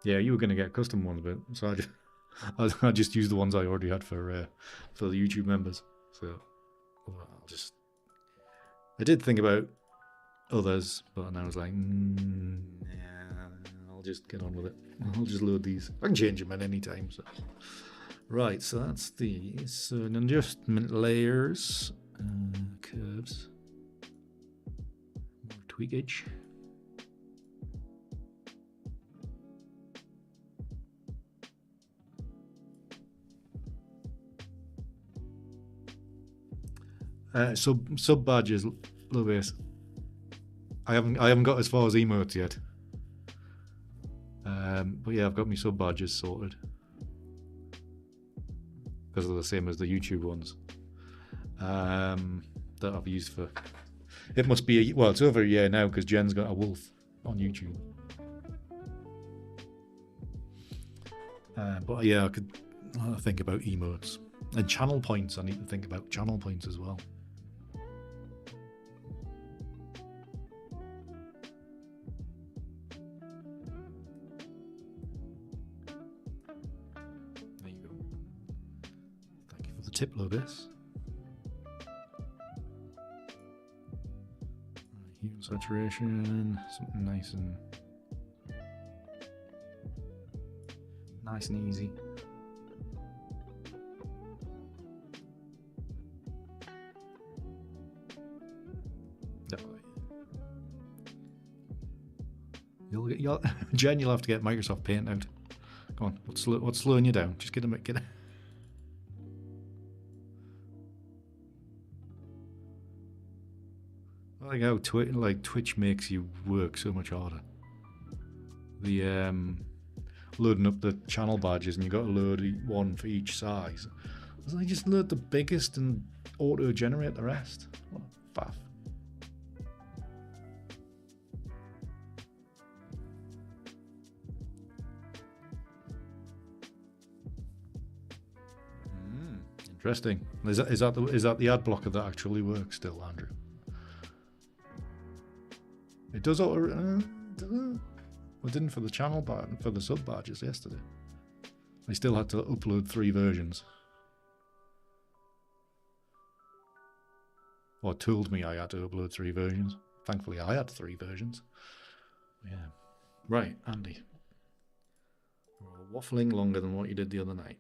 Yeah, you were going to get custom ones, but so I just used the ones I already had for the YouTube members. So I did think about others, but then I was like, yeah, I'll just get on with it. I'll just load these. I can change them at any time. So right, so that's these. So an adjustment layers, curves, more tweakage. Sub badges, Lewis. I haven't got as far as emotes yet. But yeah, I've got my sub badges sorted because they're the same as the YouTube ones that I've used for. It must be well, it's over a year now because Jen's got a wolf on YouTube. But yeah, I could think about emotes and channel points. I need to think about channel points as well. There you go. Thank you for the tip, Lobis. Hue and saturation, something nice and easy. Jen, you'll have to get Microsoft Paint out. Come on, what's slowing you down? Just get it. I like how Twitch makes you work so much harder. The loading up the channel badges, and you got to load one for each size. So they just load the biggest and auto generate the rest. What a faff. Interesting. Is that the ad blocker that actually works still, Andrew? It does auto. It didn't for the channel bar for the sub badges yesterday. I still had to upload 3 versions. Or told me I had to upload 3 versions. Thankfully, I had 3 versions. Yeah. Right, Andy. We're waffling longer than what you did the other night.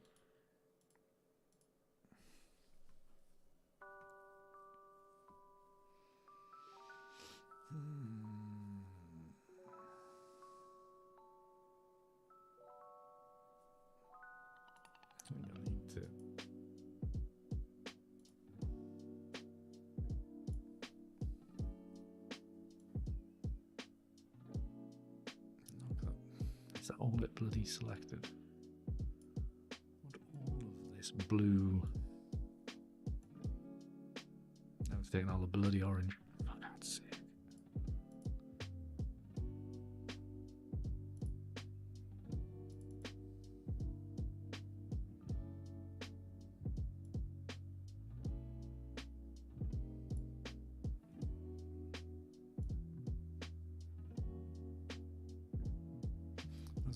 Is that all it bloody selected? What all of this blue? Now it's taking all the bloody orange. For God's sake.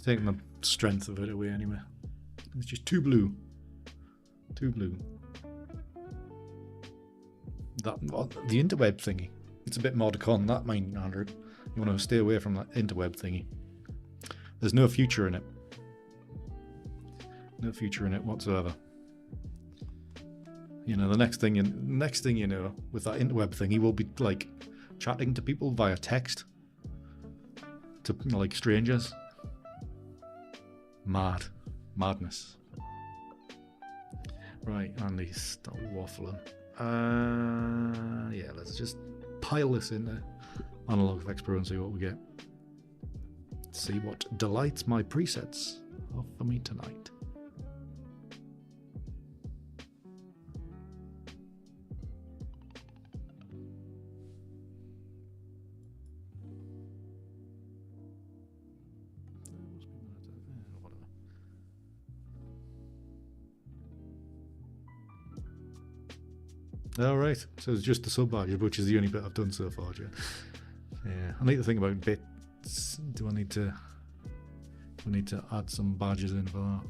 Taking the strength of it away anyway. It's just too blue. Too blue. The interweb thingy. It's a bit modicon, that mine, Andrew. You want to stay away from that interweb thingy. There's no future in it. No future in it whatsoever. You know, the next thing you know, with that interweb thingy, we'll be like chatting to people via text. To like strangers. Madness. Right, Andy, stop waffling. Yeah, let's just pile this in there. Analog Effects Pro and see what we get. See what delights my presets offer me tonight. All right, so it's just the sub badge, which is the only bit I've done so far, Jen. Yeah, I need to think about bits. Do I need to add some badges in for that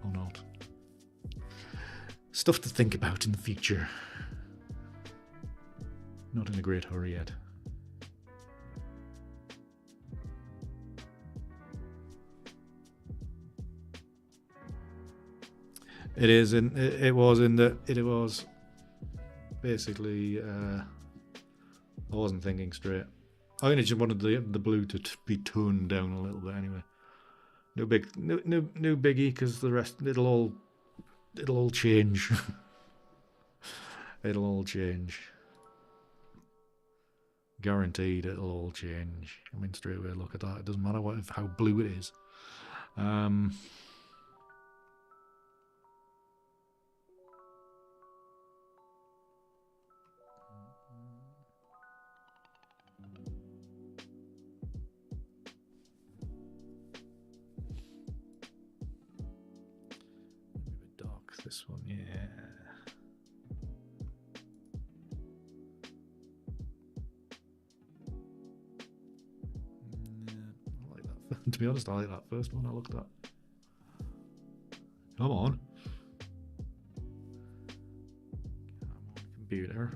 or not? Stuff to think about in the future. Not in a great hurry yet. It was basically I wasn't thinking straight. I only just wanted the blue to be toned down a little bit anyway. No biggie, because the rest it'll all change. It'll all change. Guaranteed it'll all change. I mean, straight away, look at that. It doesn't matter how blue it is. Maybe a bit dark, this one, yeah. To be honest, I like that first one I looked at. Come on. Come on, computer.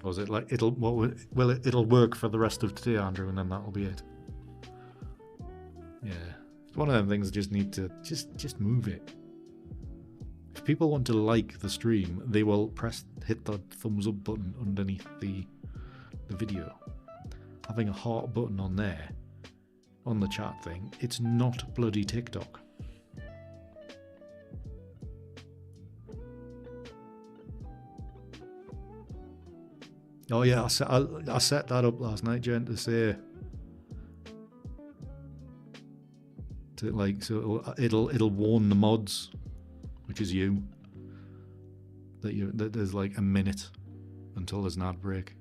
Or is it like it'll work for the rest of today, Andrew, and then that'll be it? Yeah, it's one of them things. Just need to just move it. If people want to like the stream, they will hit the thumbs up button underneath the video. Having a heart button on there, on the chat thing, it's not bloody TikTok. Oh yeah, I set that up last night, Jen, to say so it'll warn the mods, which is you, that there's like a minute until there's an ad break.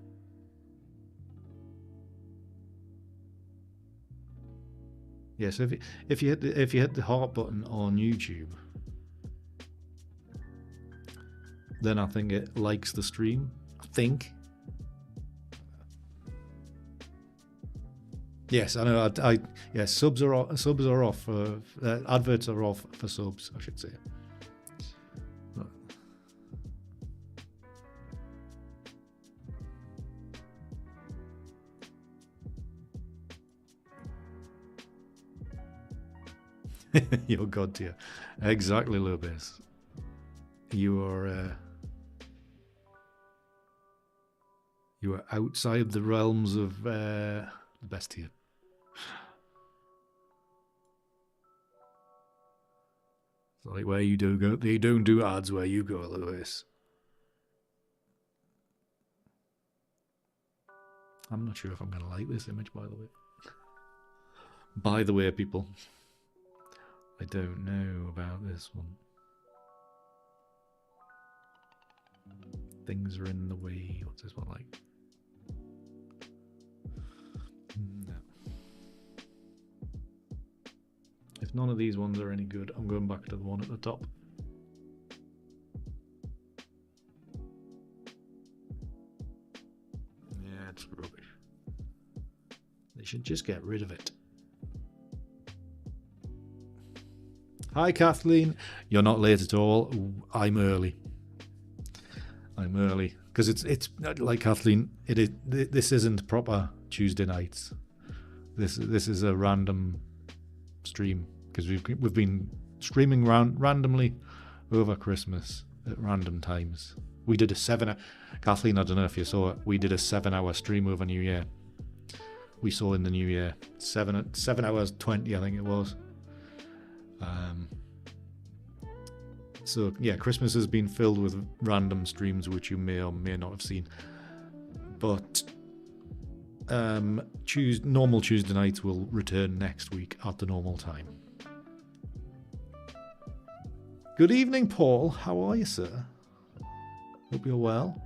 Yes, yeah, so if you hit the heart button on YouTube, then I think it likes the stream. I think. Yes, I know. Yes, subs are off. Adverts are off for subs, I should say. Your god tier. Exactly, Lopez. You are outside the realms of the best tier. It's like where you do go, they don't do ads where you go, Lewis. I'm not sure if I'm going to like this image, by the way. By the way, people, I don't know about this one. Things are in the way. What's this one like? No. If none of these ones are any good, I'm going back to the one at the top. Yeah, it's rubbish. They should just get rid of it. Hi, Kathleen. You're not late at all. I'm early. I'm early because it's like Kathleen. This isn't proper Tuesday nights. This is a random stream because we've been streaming randomly over Christmas at random times. We did a 7-hour. Kathleen, I don't know if you saw it. We did a 7-hour stream over New Year. We saw in the New Year 7 hours 20, I think it was. So yeah, Christmas has been filled with random streams which you may or may not have seen. But normal Tuesday nights will return next week at the normal time. Good evening, Paul. How are you, sir? Hope you're well.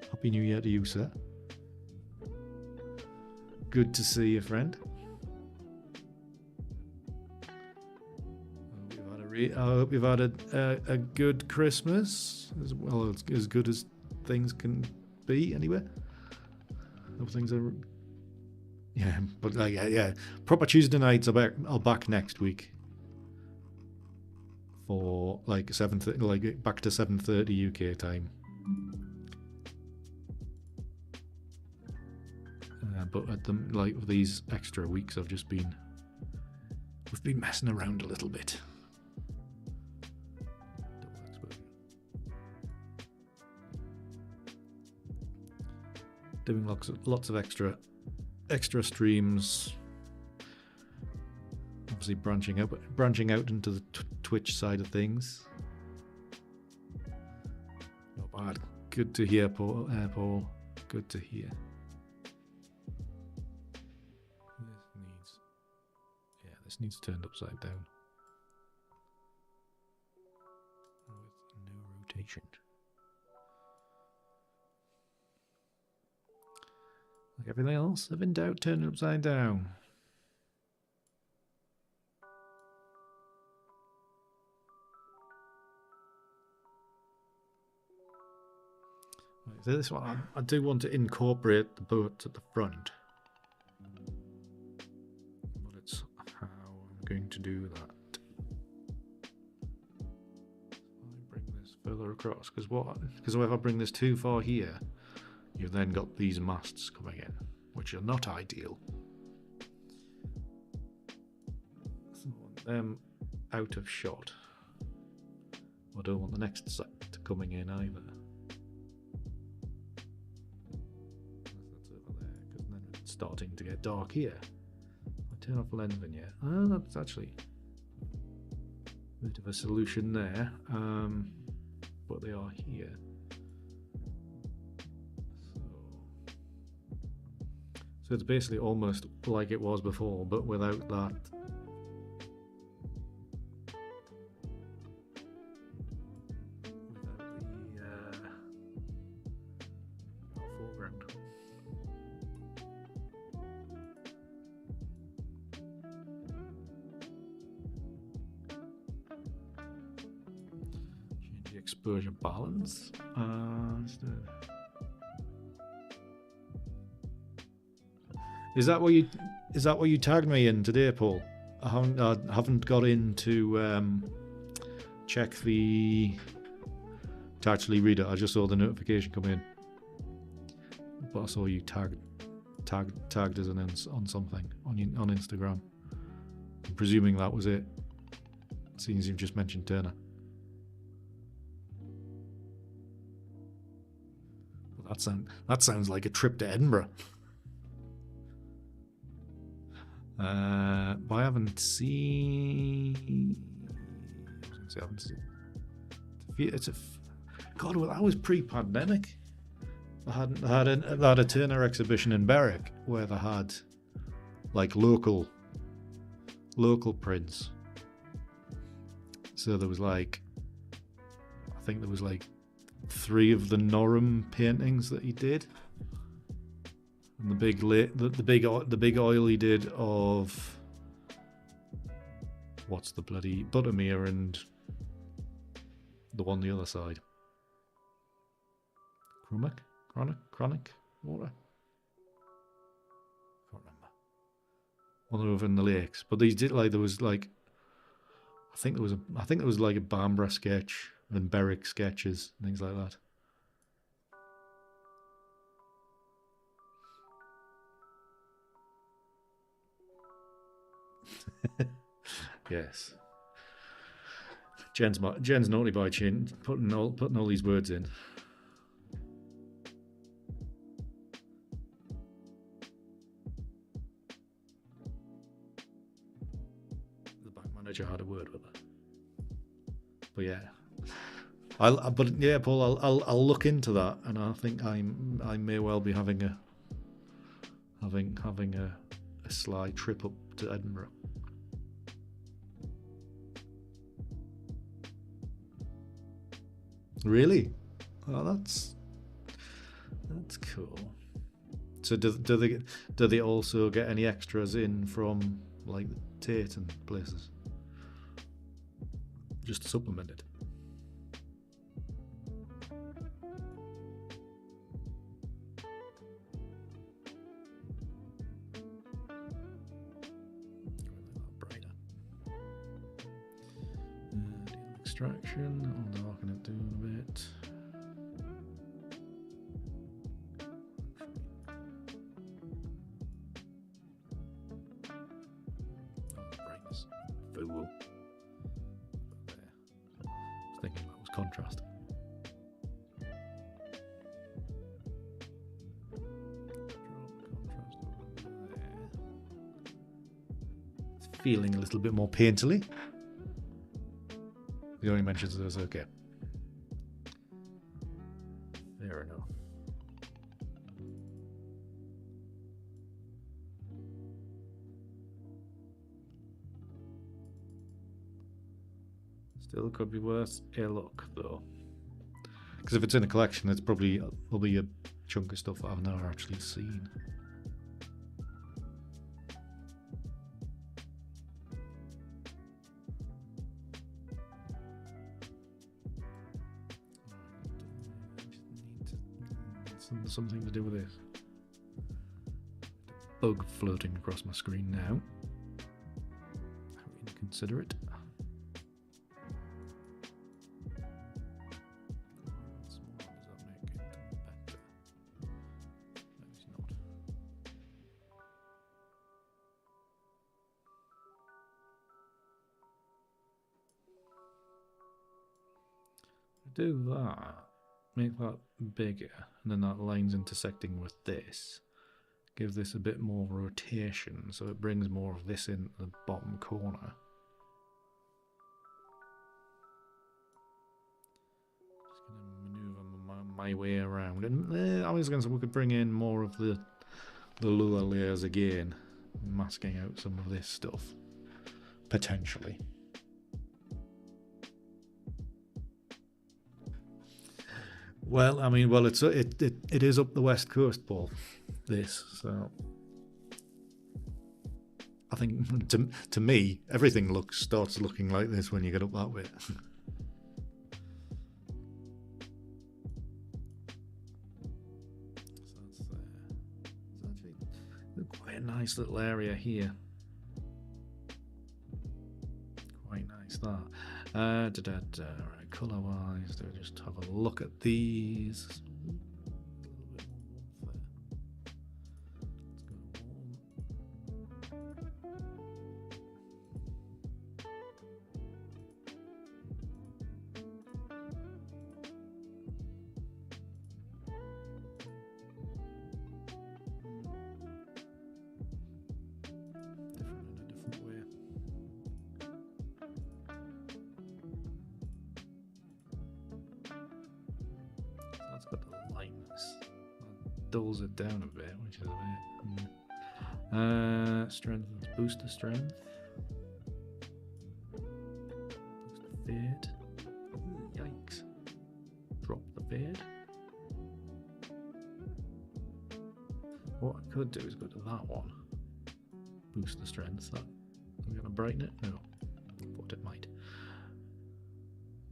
Happy New Year to you, sir. Good to see you, friend. I hope you've had a good Christmas, as well as good as things can be anyway. Hope things are, yeah, but yeah. Proper Tuesday nights are back next week for like 7:30, like back to 7:30 UK time. But at the like these extra weeks, we've been messing around a little bit. Doing lots of extra streams. Obviously branching out into the Twitch side of things. Not bad. Good to hear, Paul. Paul. Good to hear. This needs turned upside down. With no rotation. Like everything else, if in doubt, turn it upside down. Right, so this one, I do want to incorporate the boat at the front. But it's how I'm going to do that. I bring this further across, because if I bring this too far here, you've then got these masts coming in, which are not ideal. So I want them out of shot. I don't want the next set coming in either. That's over there, because then it's starting to get dark here. I turn off lens vignette. Oh, that's actually a bit of a solution there. But they are here. So it's basically almost like it was before, but without that. Without the foreground. Change the exposure balance. Is that what you tagged me in today, Paul? I haven't got in to check to actually read it. I just saw the notification come in, but I saw you tagged as on something on Instagram. I'm presuming that was it. Seems you've just mentioned Turner. But that sounds like a trip to Edinburgh. But I haven't seen. God, well, that was pre-pandemic. They had a Turner exhibition in Berwick where they had like local prints. So there was I think there was 3 of the Norham paintings that he did. And the big oil he did of what's the bloody Buttermere and the one the other side. Chronic water. Can't remember. One over in the lakes, but these did there was I think there was a Bamborough sketch and Berwick sketches, things like that. Yes. Jen's naughty by chin, putting all these words in. The bank manager had a word with her. But yeah, Paul, I'll look into that, and I think I may well be having a sly trip up to Edinburgh. Really? Oh, that's cool. So do they also get any extras in from Tate and places? Just to supplement it. Brighter. Extraction. I'll darken it down a bit. Foo. There. I was thinking that was contrast. Feeling a little bit more painterly. The only mentions those okay. Fair enough. Still could be worse a look though. Because if it's in a collection, it's probably will be a chunk of stuff that I've never actually seen. Something to do with this. Bug floating across my screen now. How inconsiderate. Does that make it better? No, it's not. Do that. Make that bigger, and then that line's intersecting with this. Give this a bit more rotation, so it brings more of this in the bottom corner. Just gonna maneuver my way around, and I was gonna say we could bring in more of the lower layers again, masking out some of this stuff potentially. Well, I mean, well, it is up the west coast, Paul. This, so I think to me everything starts looking like this when you get up that way. So that's there. It's actually quite a nice little area here. Quite nice that. Right, colour-wise, do just have a look at these. Dulls it down a bit, which is a bit. Strength, boost the strength. Boost the fade. Yikes. Drop the fade. What I could do is go to that one. Boost the strength. That I'm going to brighten it? No. But it might.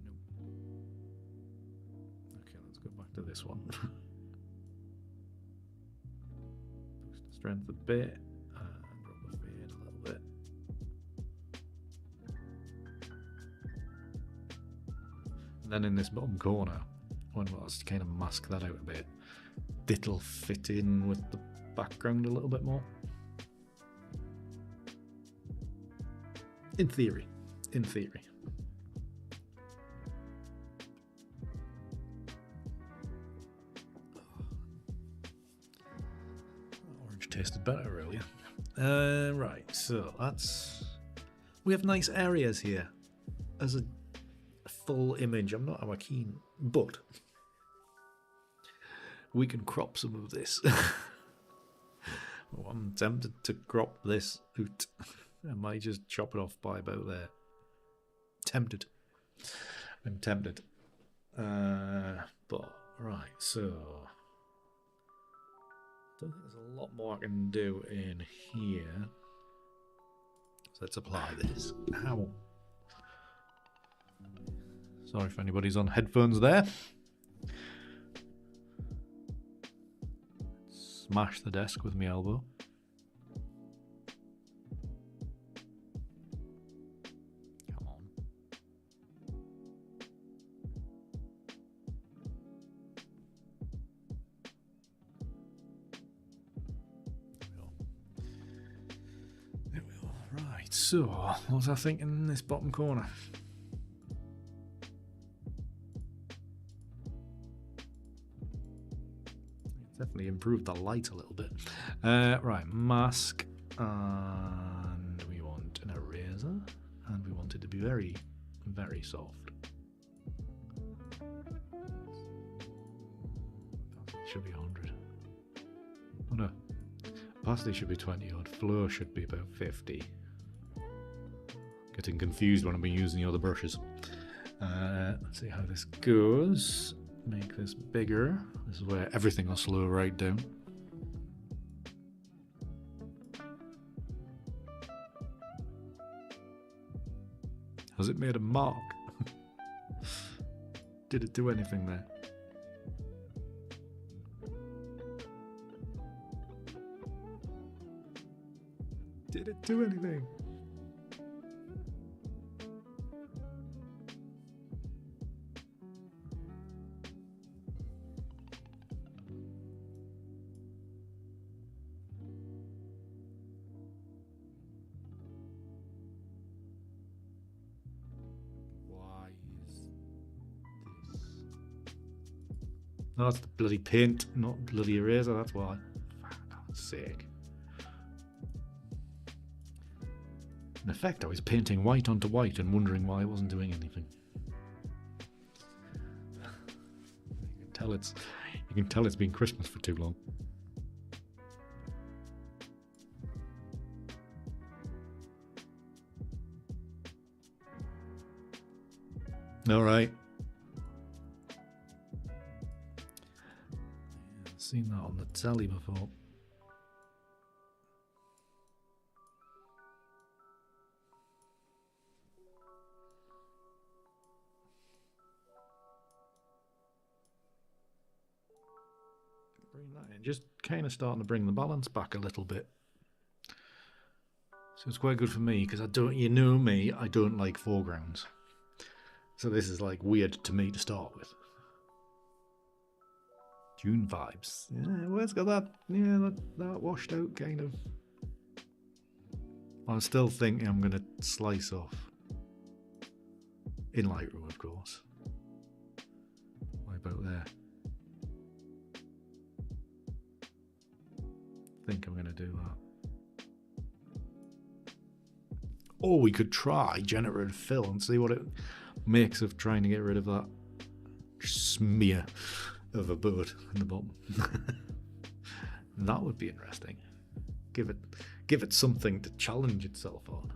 No. Okay, let's go back to this one. Strength a bit, drop the fade a little bit. And then in this bottom corner, when I was to kind of mask that out a bit, it'll fit in with the background a little bit more. In theory. In theory. Tasted better earlier. Right, so we have nice areas here. As a full image, I'm not keen, but we can crop some of this. Oh, I'm tempted to crop this out. I might just chop it off by about there. Tempted. I'm tempted. But right, so I don't think there's a lot more I can do in here. So let's apply this. Ow. Sorry if anybody's on headphones there. Smash the desk with my elbow. Come on. There we are. Right. So, what was I thinking in this bottom corner? Definitely improved the light a little bit. Right, mask, and we want an eraser, and we want it to be very, very soft. It should be 100. Oh no, opacity should be 20 odd, flow should be about 50. Getting confused when I've been using the other brushes. Let's see how this goes. Make this bigger. This is where everything will slow right down. Has it made a mark? Did it do anything there? Did it do anything? No, it's the bloody paint, not bloody eraser, that's why. For God's sake. In effect, I was painting white onto white and wondering why I wasn't doing anything. You can tell it's been Christmas for too long. All right. Seen that on the telly before. Bring that in, just kind of starting to bring the balance back a little bit. So it's quite good for me because I don't, you know me, I don't like foregrounds. So this is like weird to me to start with. June vibes. Yeah, well, it's got that, yeah, that washed out kind of. I'm still thinking I'm going to slice off. In Lightroom, of course. What about there? I think I'm going to do that. Or we could try generative fill and see what it makes of trying to get rid of that smear of a bird in the bottom. That would be interesting. Give it something to challenge itself on.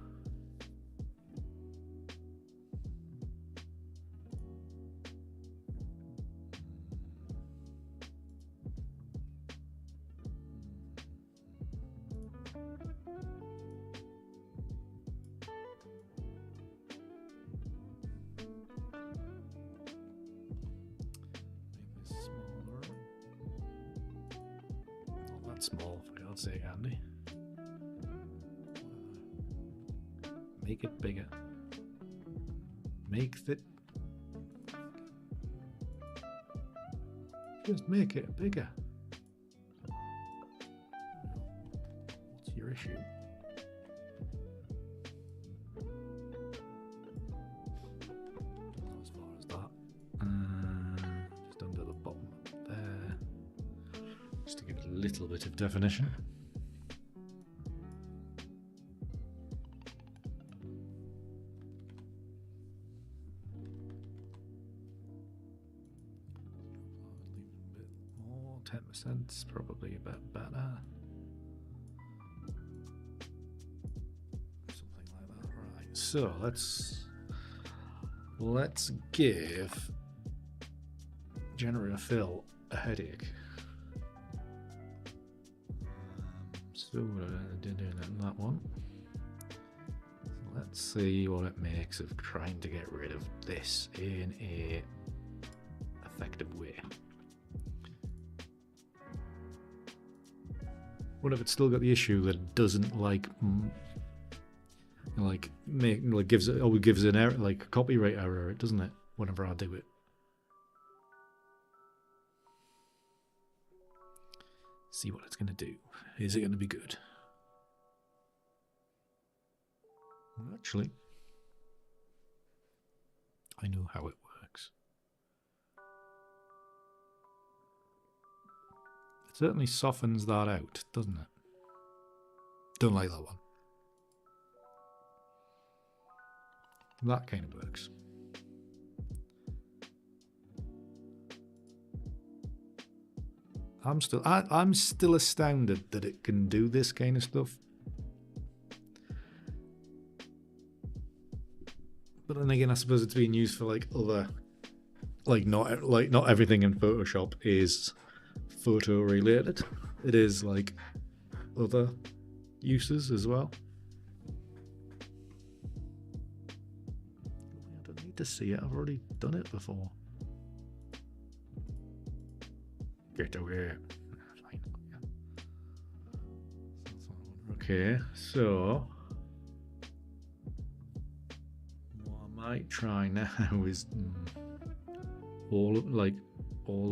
Small, for God's sake, Andy. Make it bigger. Just make it bigger. What's your issue? As far as that. Just under the bottom there. Just to give it a little bit of definition. A bit more, 10% is probably a bit better. Something like that, right. So let's give generative fill a headache. So doing that one. Let's see what it makes of trying to get rid of this in a effective way. What if it's still got the issue that it doesn't gives an error, like a copyright error, doesn't it? Whenever I do it. See what it's going to do. Is it going to be good? Actually, I know how it works. It certainly softens that out, doesn't it? Don't like that one. That kind of works. I'm still astounded that it can do this kind of stuff. But then again, I suppose it's being used for like other, not everything in Photoshop is photo related. It is like other uses as well. I don't need to see it. I've already done it before. Get away. Fine. Okay, so what I might try now is all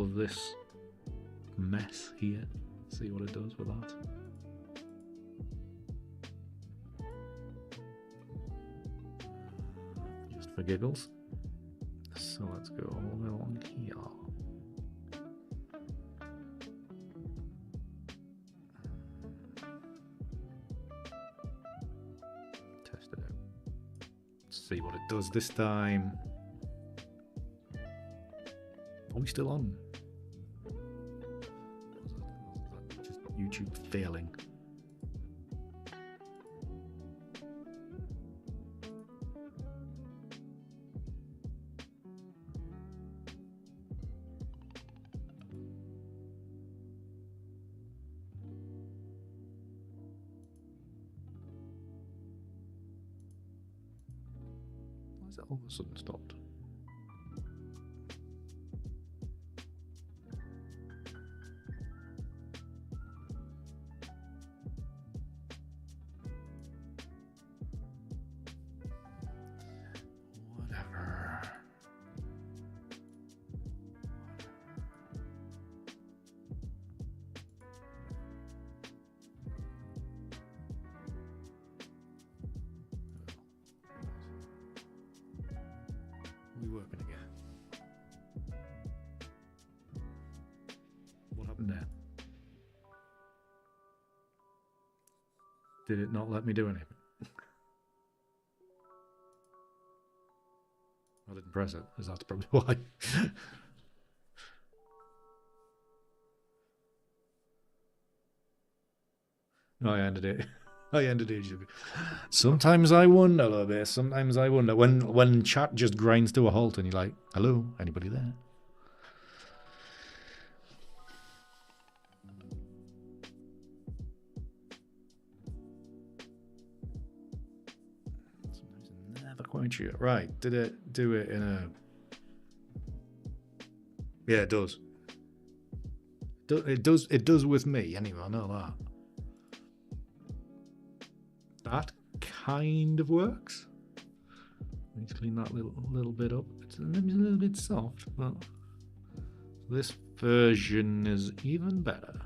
of this mess here. See what it does with that. Just for giggles. So let's go all the way along here. Test it out. Let's see what it does this time. Are we still on? Just YouTube failing. Why is it all of a sudden stopped? We working again. What happened there? Did it not let me do anything? I didn't press it, because that's probably why. No, I ended it. I ended it. Sometimes I wonder a little bit. Sometimes I wonder when chat just grinds to a halt and you're like, "Hello, anybody there?" Sometimes I'm never quite sure. Right? Did it do it in a? Yeah, it does. It does. It does with me anyway. I know that. That kind of works. Let's clean that little bit up. It's a little bit soft, but this version is even better.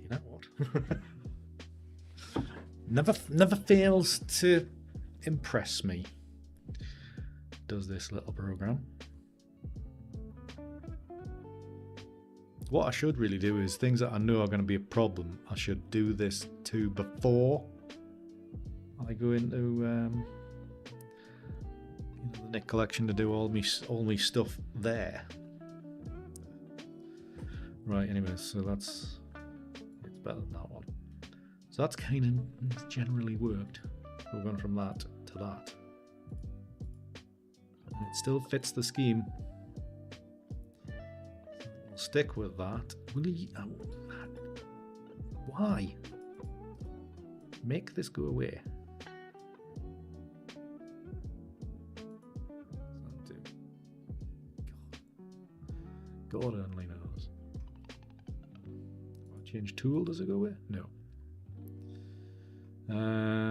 You know what? never fails to impress me. Does this little program. What I should really do is things that I know are going to be a problem, I should do this to before I go into the Nik Collection to do all me stuff there. Right, anyways, so it's better than that one. So that's kind of generally worked. We're going from that to that. And it still fits the scheme. Stick with that. Will you? Why? Make this go away. God only knows. I'll change tool. Does it go away? No.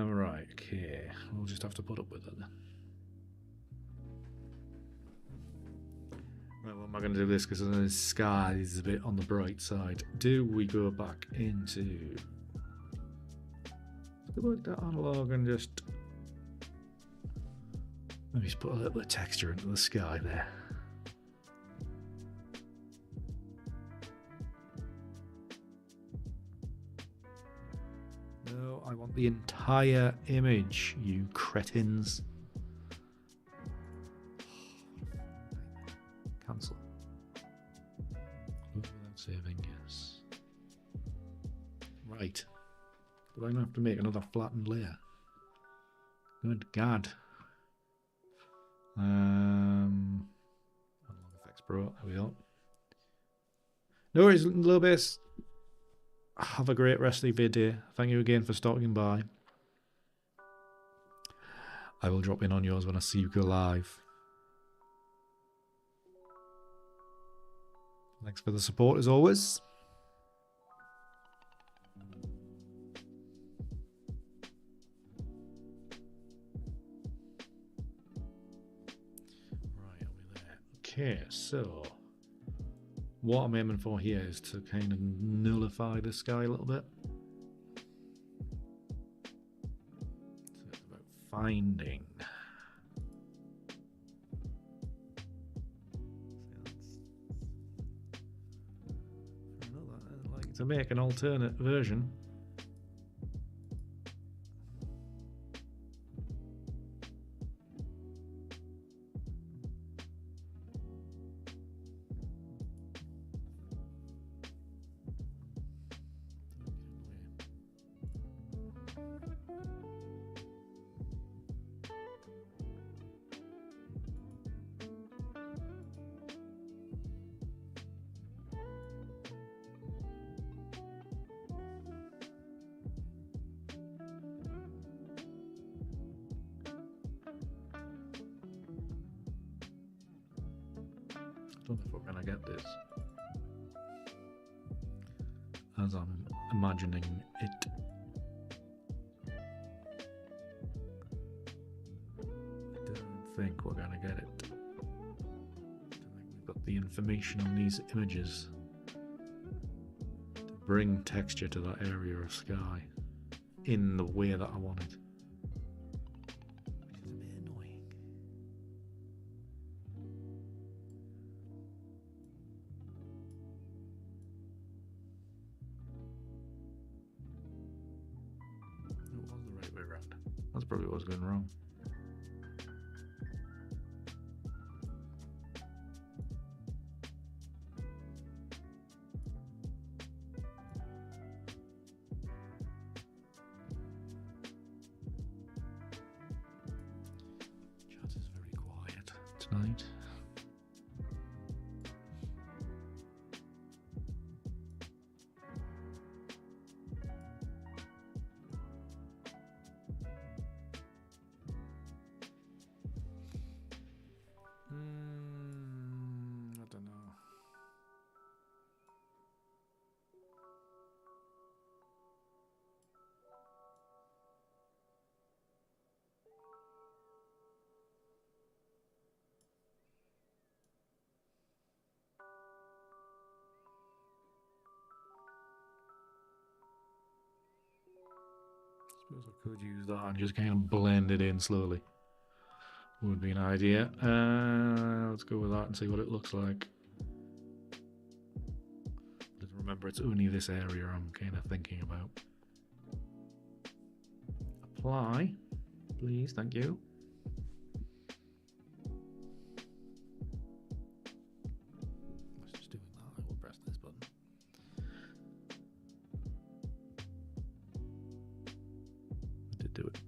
Right. Okay. We'll just have to put up with it then. Right, well, I going to do this because the sky is a bit on the bright side. Do we go back into... Let's go back to analog and just... Maybe just put a little bit of texture into the sky there. No, I want the entire image, you cretins. Cancel. Without saving, yes. Right. But I'm going to have to make another flattened layer. Good God. Analog Effects Pro, there we go. No worries, little bits. Have a great rest of your day. Thank you again for stopping by. I will drop in on yours when I see you go live. Thanks for the support as always. Right, are we there? Okay, so what I'm aiming for here is to kind of nullify the sky a little bit. So it's about finding. I'd like to make an alternate version. I don't know if we're going to get this as I'm imagining it. I don't think we're going to get it. I don't think we've got the information on these images to bring texture to that area of sky in the way that I want it. That's probably what was going wrong. Chat is very quiet tonight. I don't know. I suppose I could use that and just kind of blend it in slowly. Would be an idea. Let's go with that and see what it looks like. Just remember, it's only this area I'm kind of thinking about. Apply, please, thank you. Let's just do that. I will press this button. I did do it.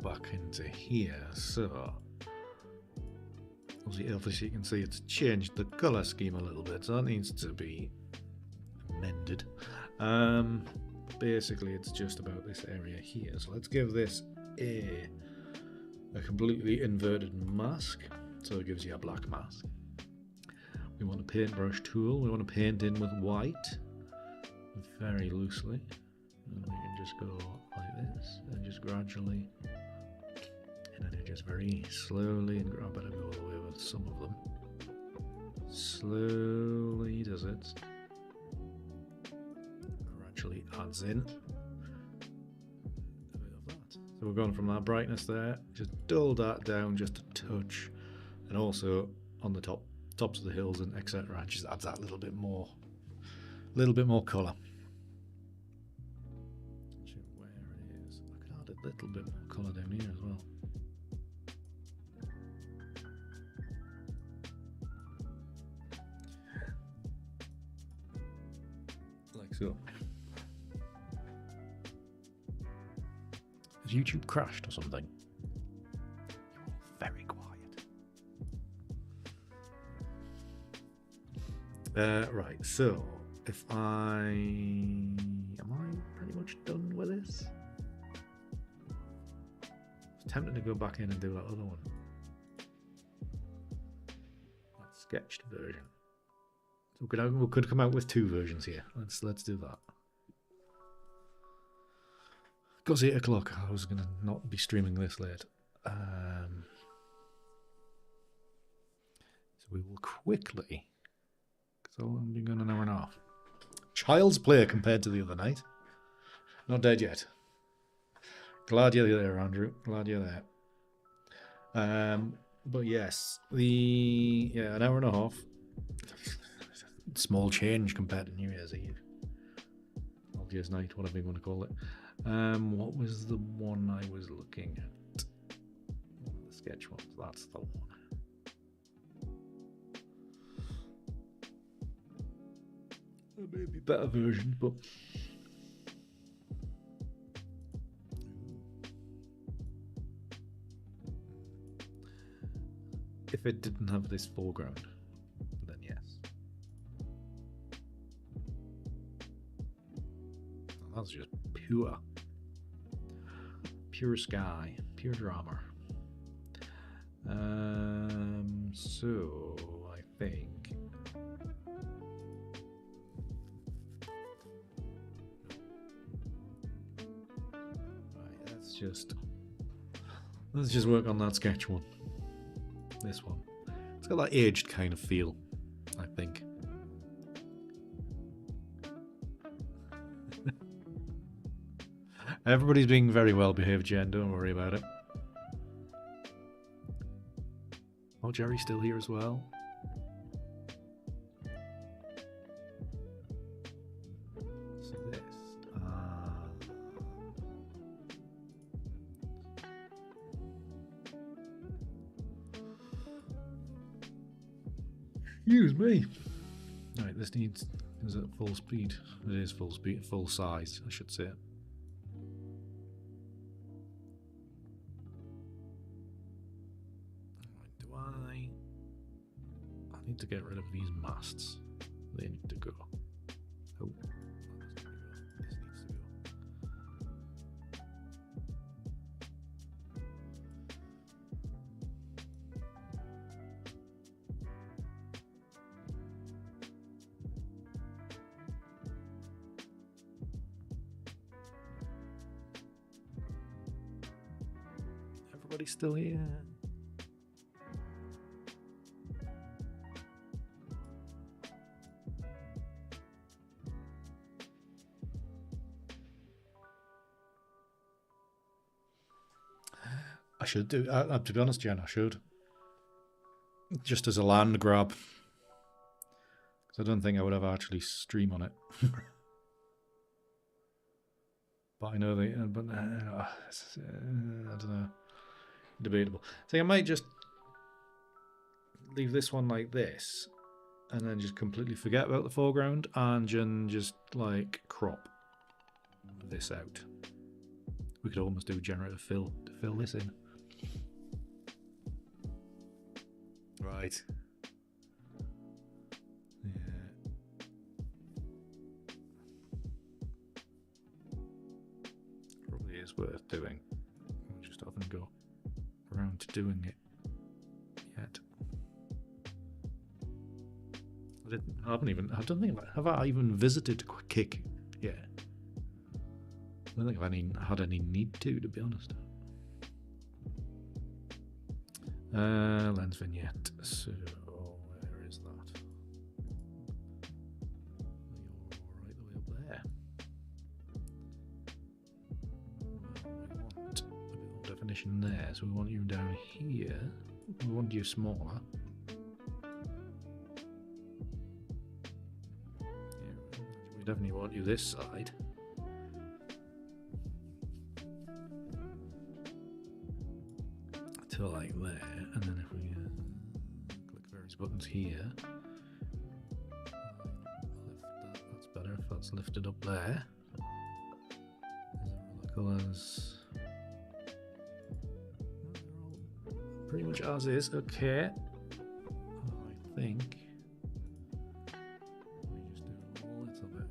Back into here, so obviously you can see it's changed the color scheme a little bit, so that needs to be amended. Basically it's just about this area here, so let's give this a a completely inverted mask, so it gives you a black mask. We want a paintbrush tool. We want to paint in with white very loosely, and we can just go like this and just gradually, and then just very slowly, and I better go all the way with some of them. Slowly does it. Gradually adds in a bit of that. So we're going from that brightness there, just dull that down just a touch, and also on the tops of the hills and etc. Just adds that little bit more colour. Where it is, I could add a little bit more colour down here as well. Like so. Has YouTube crashed or something? You're all very quiet. Right, so if am I pretty much done with this? I was tempted to go back in and do that other one. That sketched version. So we could come out with 2 versions here. Let's do that. Got 8 o'clock. I was gonna not be streaming this late. So we will quickly, because I'll be going an hour and a half. Child's play compared to the other night. Not dead yet. Glad you're there, Andrew. Glad you're there. But yes, an hour and a half. Small change compared to New Year's Eve. Old Year's Night, whatever you want to call it. What was the one I was looking at? One of the sketch ones. That's the one. Maybe better version, but if it didn't have this foreground, then yes. That's just pure sky, pure drama. So I think let's just work on that sketch one. This one. It's got that aged kind of feel, I think. Everybody's being very well behaved, Jen, don't worry about it. Oh, Jerry's still here as well. So this. Excuse me. Right, this is at full speed. It is full speed, full size, I should say. I need to get rid of these masts. They need to go. Oh, this needs to go. Everybody's still here. I should do, to be honest, Jen, I should. Just as a land grab. Because I don't think I would ever actually stream on it. But I know I don't know. Debatable. I think I might just leave this one like this. And then just completely forget about the foreground. And just like crop this out. We could almost do generative fill to fill this in. Right. Yeah. Probably is worth doing. We'll just often go around to doing it yet. Have I even visited Kick yet? I don't think I've had any need to be honest. Lens vignette. So where is that? You're right the way up there. We want a bit more definition there, so we want you down here. We want you smaller. Yeah, we definitely want you this side. To like there, and then if we click various buttons here, lift that, that's better if that's lifted up there. The colours pretty much as is. Okay, I think we just do a little bit.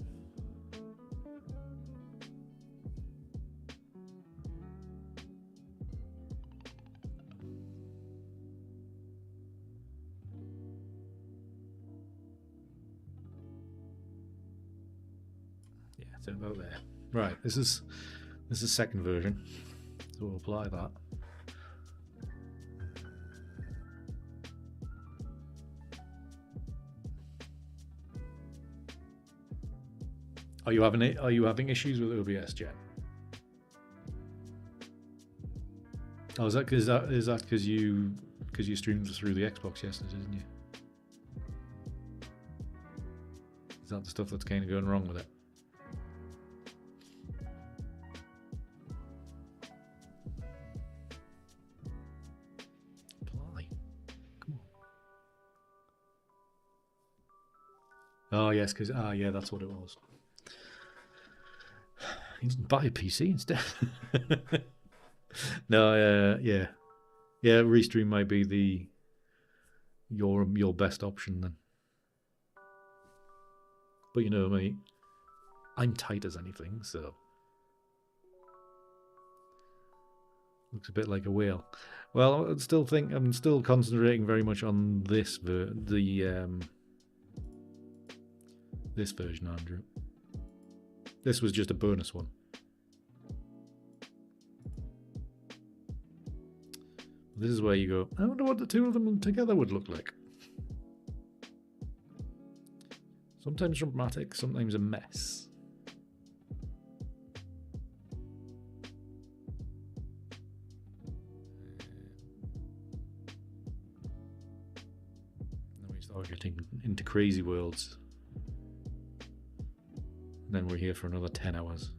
Yeah, so about there. Right, this is second version, so we'll apply that. Are you having issues with OBS, Jen? Oh, is that because you streamed through the Xbox yesterday, didn't you? Is that the stuff that's kind of going wrong with it? Apply. Come on. Oh yes, because yeah, that's what it was. You didn't buy a PC instead. No, yeah. Restream might be your best option then. But you know me, I'm tight as anything, so looks a bit like a whale. Well, I still think I'm still concentrating very much on this this version, Andrew. This was just a bonus one. This is where you go, I wonder what the two of them together would look like. Sometimes dramatic, sometimes a mess. Then we start getting into crazy worlds. And then we're here for another 10 hours.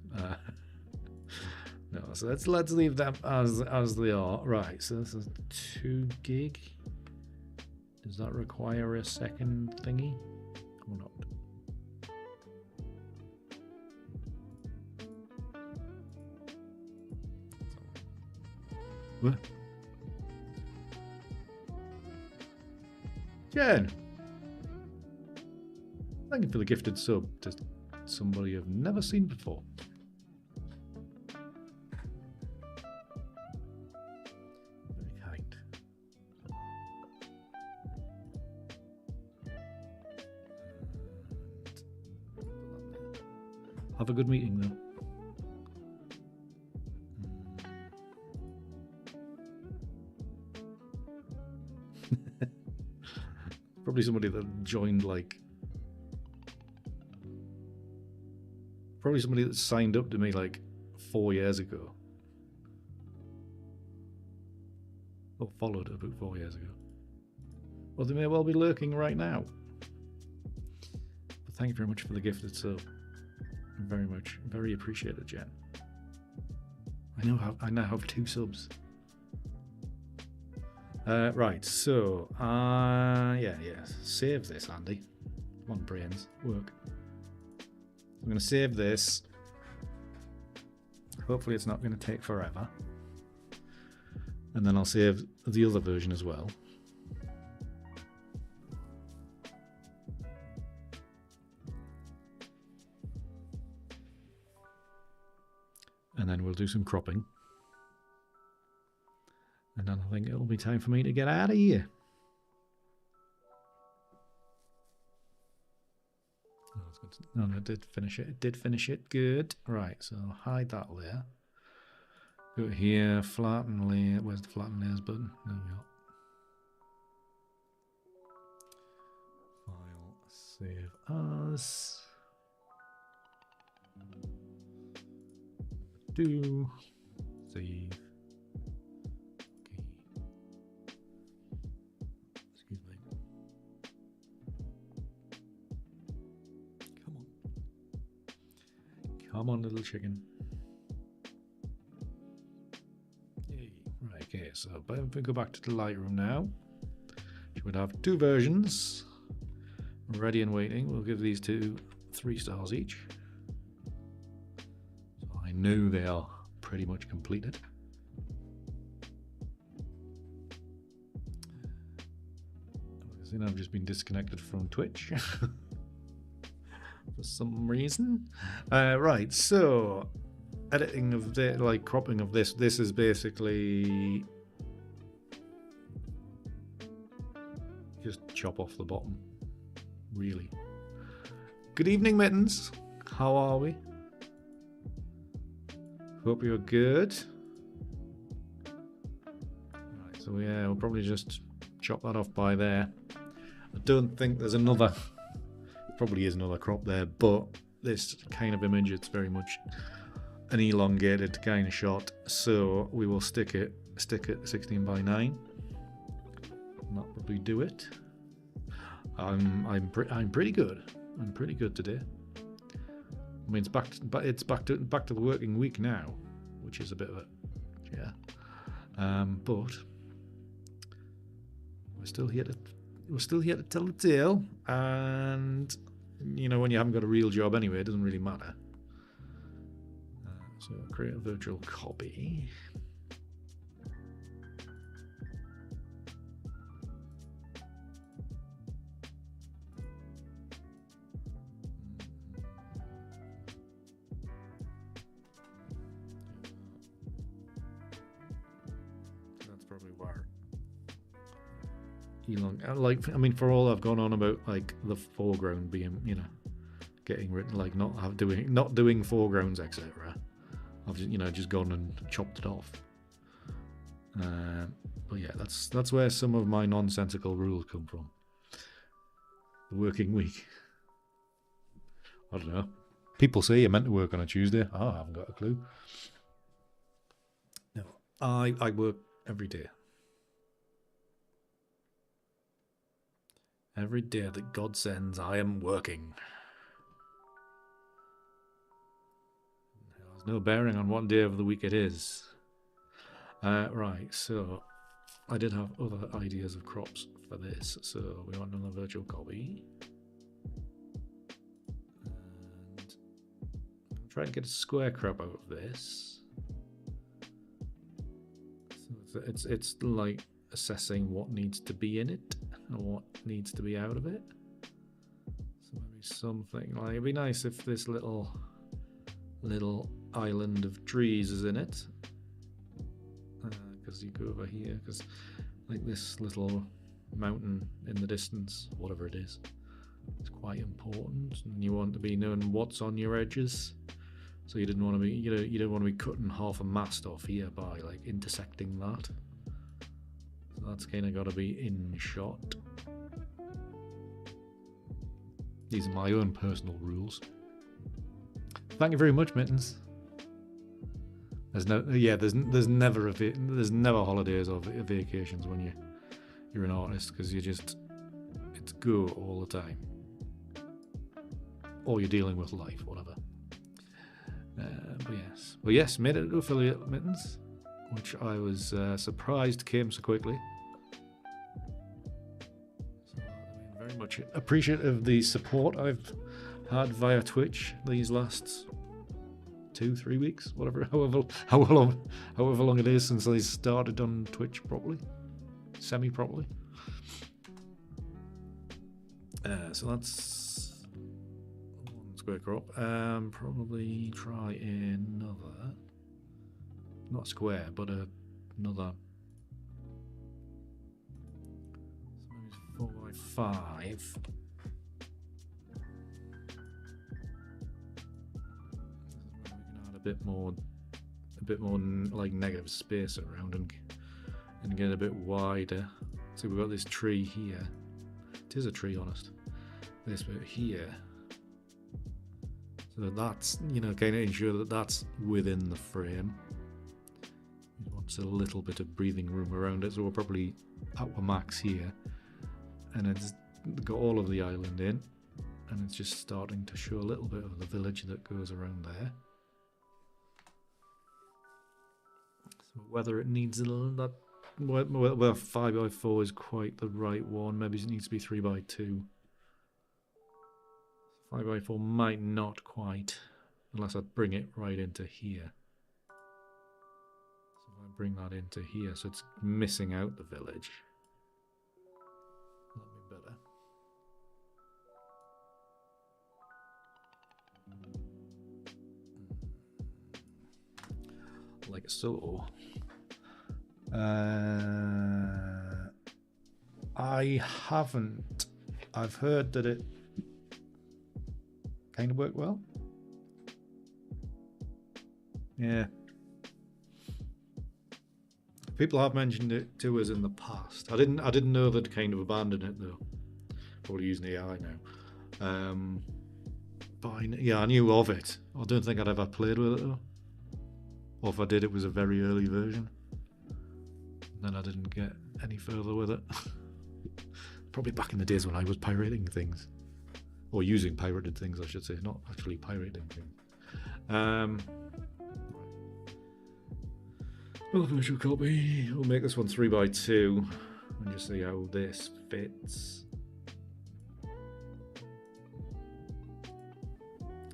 No, so let's leave them as they are. Right, so this is 2 gig. Does that require a second thingy or not? What? Jen! Thank you for the gifted sub to somebody I've never seen before. Very kind. Have a good meeting though. Probably somebody that joined probably somebody that signed up to me 4 years ago. Or followed about 4 years ago. Well, they may well be lurking right now. But thank you very much for the gifted sub. Very appreciated, Jen. I now have 2 subs. Right, so yeah. Save this, Andy. Come on, brains, work. I'm going to save this. Hopefully, it's not going to take forever. And then I'll save the other version as well. And then we'll do some cropping. And then I think it'll be time for me to get out of here. No, it did finish it. It did finish it. Good. Right, so hide that layer. Go here, flatten layer. Where's the flatten layers button? There we go. File, save as. Do. Save. Okay. Excuse me. Come on. Come on, little chicken. Yay. Right, okay, so if we go back to the Lightroom now, you would have two versions. Ready and waiting. We'll give these two 3 stars each. So I know they are pretty much completed. I've just been disconnected from Twitch for some reason. Right, so editing of the cropping of this. This is basically just chop off the bottom. Really. Good evening, Mittens. How are we? Hope you're good. Right, so yeah, we'll probably just chop that off by there. I don't think there's another, probably is another crop there, but this kind of image, it's very much an elongated kind of shot, so we will stick it 16 by 9. And that probably do it. I'm pretty good. I'm pretty good today. I mean, it's back to the working week now, which is a bit of a but we're still here to tell the tale, and you know, when you haven't got a real job anyway, it doesn't really matter. So create a virtual copy. That's probably where like, I mean, for all I've gone on about like the foreground being, you know, getting written, like not doing foregrounds, etc. I've just gone and chopped it off. But yeah, that's where some of my nonsensical rules come from. The working week. I don't know. People say you're meant to work on a Tuesday. Oh, I haven't got a clue. No, I work every day. Every day that God sends, I am working. There's no bearing on what day of the week it is. Right, so I did have other ideas of crops for this. So we want another virtual copy. And I'm trying to get a square crop out of this. So it's like assessing what needs to be in it and what needs to be out of it. So maybe something like, it'd be nice if this little island of trees is in it, because you go over here, because like this little mountain in the distance, whatever it is, it's quite important, and you want to be knowing what's on your edges. So you didn't want to be, you don't want to be cutting half a mast off here by like intersecting that. So that's kind of got to be in shot. These are my own personal rules. Thank you very much, Mittens. There's never holidays or vacations when you're an artist, because it's go all the time, or you're dealing with life, whatever. But yes, made it to affiliate, Mittens, which I was surprised came so quickly. So, I mean, very much appreciative of the support I've had via Twitch these last 2-3 weeks, however long it is since I started on Twitch properly, semi-properly. So that's one square crop. Probably try another, not square, but another 5x5. We can add a bit more like negative space around and get a bit wider. So we've got this tree here. It is a tree, honest. This bit here. So that's, you know, kind of ensure that that's within the frame. It wants a little bit of breathing room around it, so we're probably at our max here. And it's got all of the island in, and it's just starting to show a little bit of the village that goes around there. So whether it needs a little, that, well, 5x4 is quite the right one. Maybe it needs to be 3x2. 5x4 might not quite, unless I bring it right into here. So if I bring that into here, so it's missing out the village. That'd be better. Like so. I haven't. I've heard that it kind of worked well. Yeah. People have mentioned it to us in the past. I didn't know they'd kind of abandoned it though. Probably using AI now. But I knew of it. I don't think I'd ever played with it though. Or if I did, it was a very early version. Then I didn't get any further with it. Probably back in the days when I was pirating things. Or using pirated things, I should say, not actually pirating things. Another virtual copy. We'll make this one 3x2 and just see how this fits.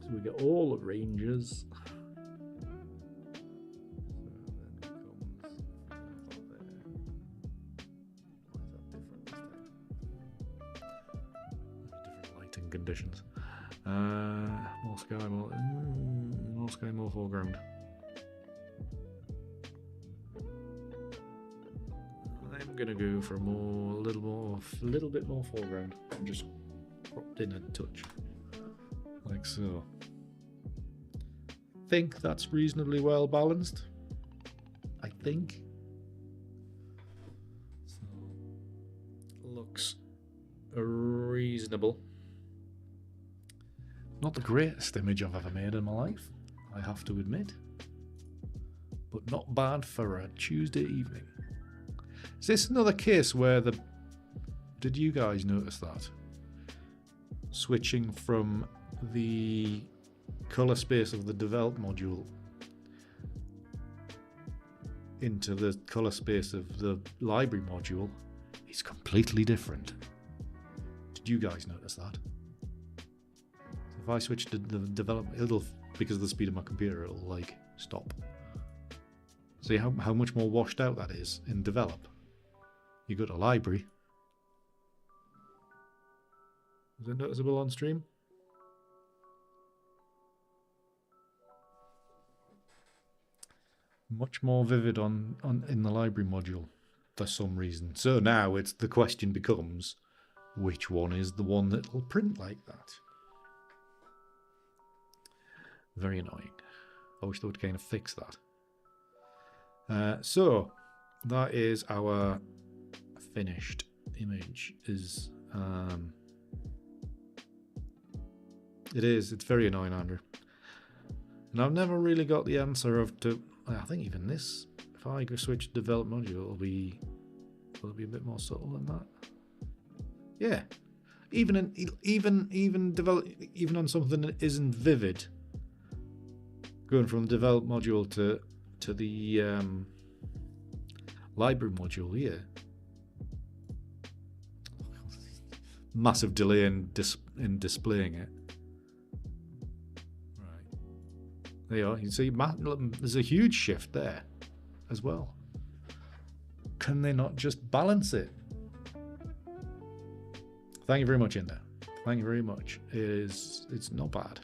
So we get all the ranges. Conditions. More sky, more foreground. I'm gonna go for a little bit more foreground. I'm just cropped in a touch, like so. Think that's reasonably well balanced. I think. So looks reasonable. Not the greatest image I've ever made in my life, I have to admit. But not bad for a Tuesday evening. Is this another case where did you guys notice that? Switching from the colour space of the develop module into the colour space of the library module is completely different. Did you guys notice that? If I switch to the development, it'll, because of the speed of my computer, it'll like stop. See how much more washed out that is in develop. You go to library. Is it noticeable on stream? Much more vivid in the library module for some reason. So now the question becomes, which one is the one that will print like that? Very annoying. I wish they would kind of fix that. So that is our finished image. It's very annoying, Andrew. And I've never really got the answer I think even this, if I go switch to develop module, will it be a bit more subtle than that? Yeah. Even on something that isn't vivid, going from develop module to the library module here. Massive delay in displaying it. Right. There you are. You can see there's a huge shift there as well. Can they not just balance it? Thank you very much, Inda. Thank you very much. It's not bad.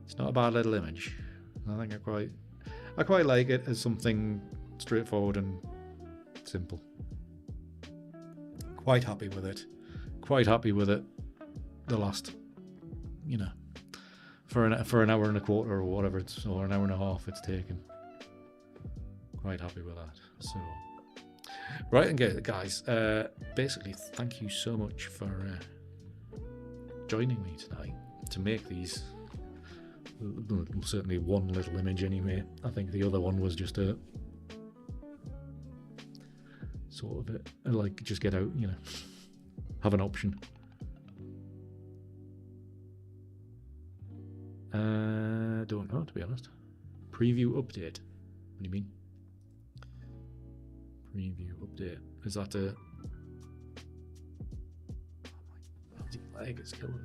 It's not a bad little image. I think I quite like it as something straightforward and simple. quite happy with it. Quite happy with it. The last, you know, for an hour and a quarter or whatever it's, or an hour and a half it's taken. Quite happy with that. So, right, and guys, basically, thank you so much for joining me tonight to make these. Certainly one little image anyway. I think the other one was just a sort of like just get out, you know, have an option. Don't know, to be honest. Preview update. What do you mean? Preview update. Is that a... Oh, my leg is killing me.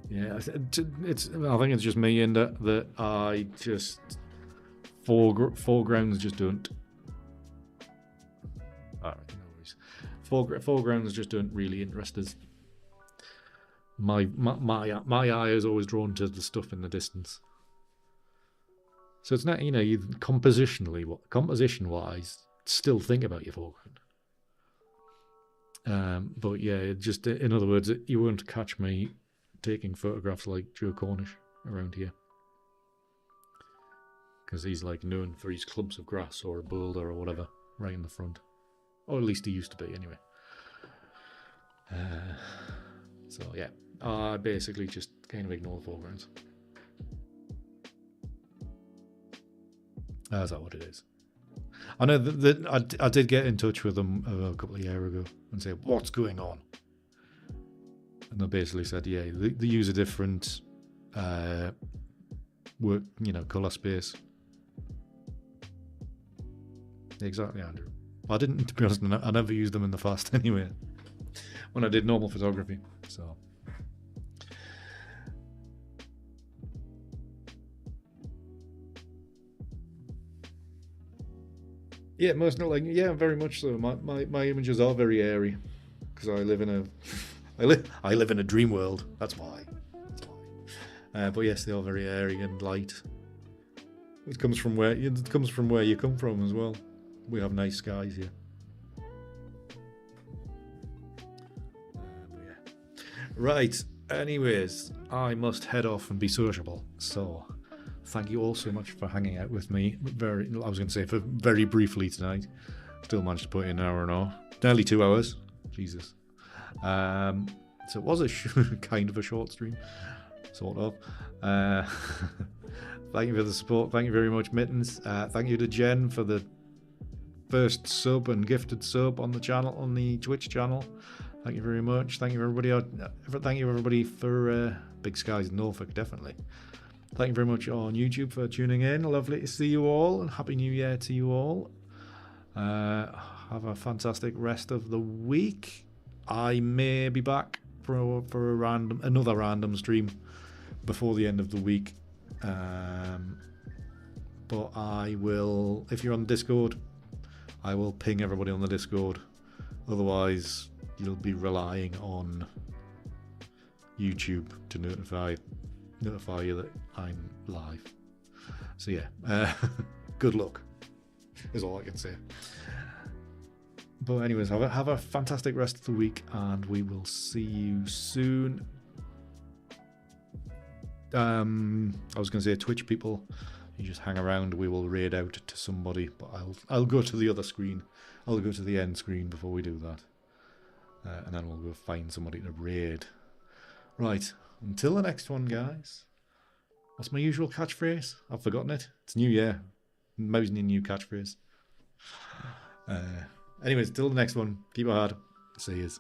Yeah, I think it's just me in that I just foregrounds just don't. Alright, no worries. Foregrounds just don't really interest us. My eye is always drawn to the stuff in the distance. So it's not, you know, you composition wise, still think about your foreground. But yeah, just in other words, you won't catch me taking photographs like Joe Cornish around here, because he's like known for his clumps of grass or a boulder or whatever right in the front, or at least he used to be anyway. So yeah, I basically just kind of ignore the foregrounds. Is that what it is? I know that I did get in touch with them a couple of years ago and say, what's going on? And they basically said, yeah, they use a different work, you know, color space. Exactly, Andrew. I didn't, to be honest, I never used them in the past anyway, when I did normal photography. So yeah, most not like, yeah, very much so. My images are very airy because I live in a I live in a dream world. That's why. But yes, they are very airy and light. It comes from where you come from as well. We have nice skies here. But yeah. Right. Anyways, I must head off and be sociable. So, thank you all so much for hanging out with me. I was going to say for very briefly tonight. Still managed to put in an hour and a half, nearly 2 hours. Jesus. So it was a kind of a short stream, sort of. Thank you for the support. Thank you very much, Mittens. Thank you to Jen for the first sub and gifted sub on the channel, on the Twitch channel. Thank you very much. Thank you everybody. Thank you everybody for Big Skies in Norfolk, definitely. Thank you very much on YouTube for tuning in. Lovely to see you all, and Happy New Year to you all. Have a fantastic rest of the week. I may be back for another random stream before the end of the week. But I will, if you're on Discord, I will ping everybody on the Discord. Otherwise, you'll be relying on YouTube to notify you that I'm live. So yeah, good luck is all I can say. But anyways, have a fantastic rest of the week, and we will see you soon. I was going to say, Twitch people, you just hang around. We will raid out to somebody, but I'll go to the other screen. I'll go to the end screen before we do that, and then we'll go find somebody to raid. Right. Until the next one, guys. What's my usual catchphrase? I've forgotten it. It's New Year. Maybe a new catchphrase. Anyways, till the next one, keep it hard. See yous.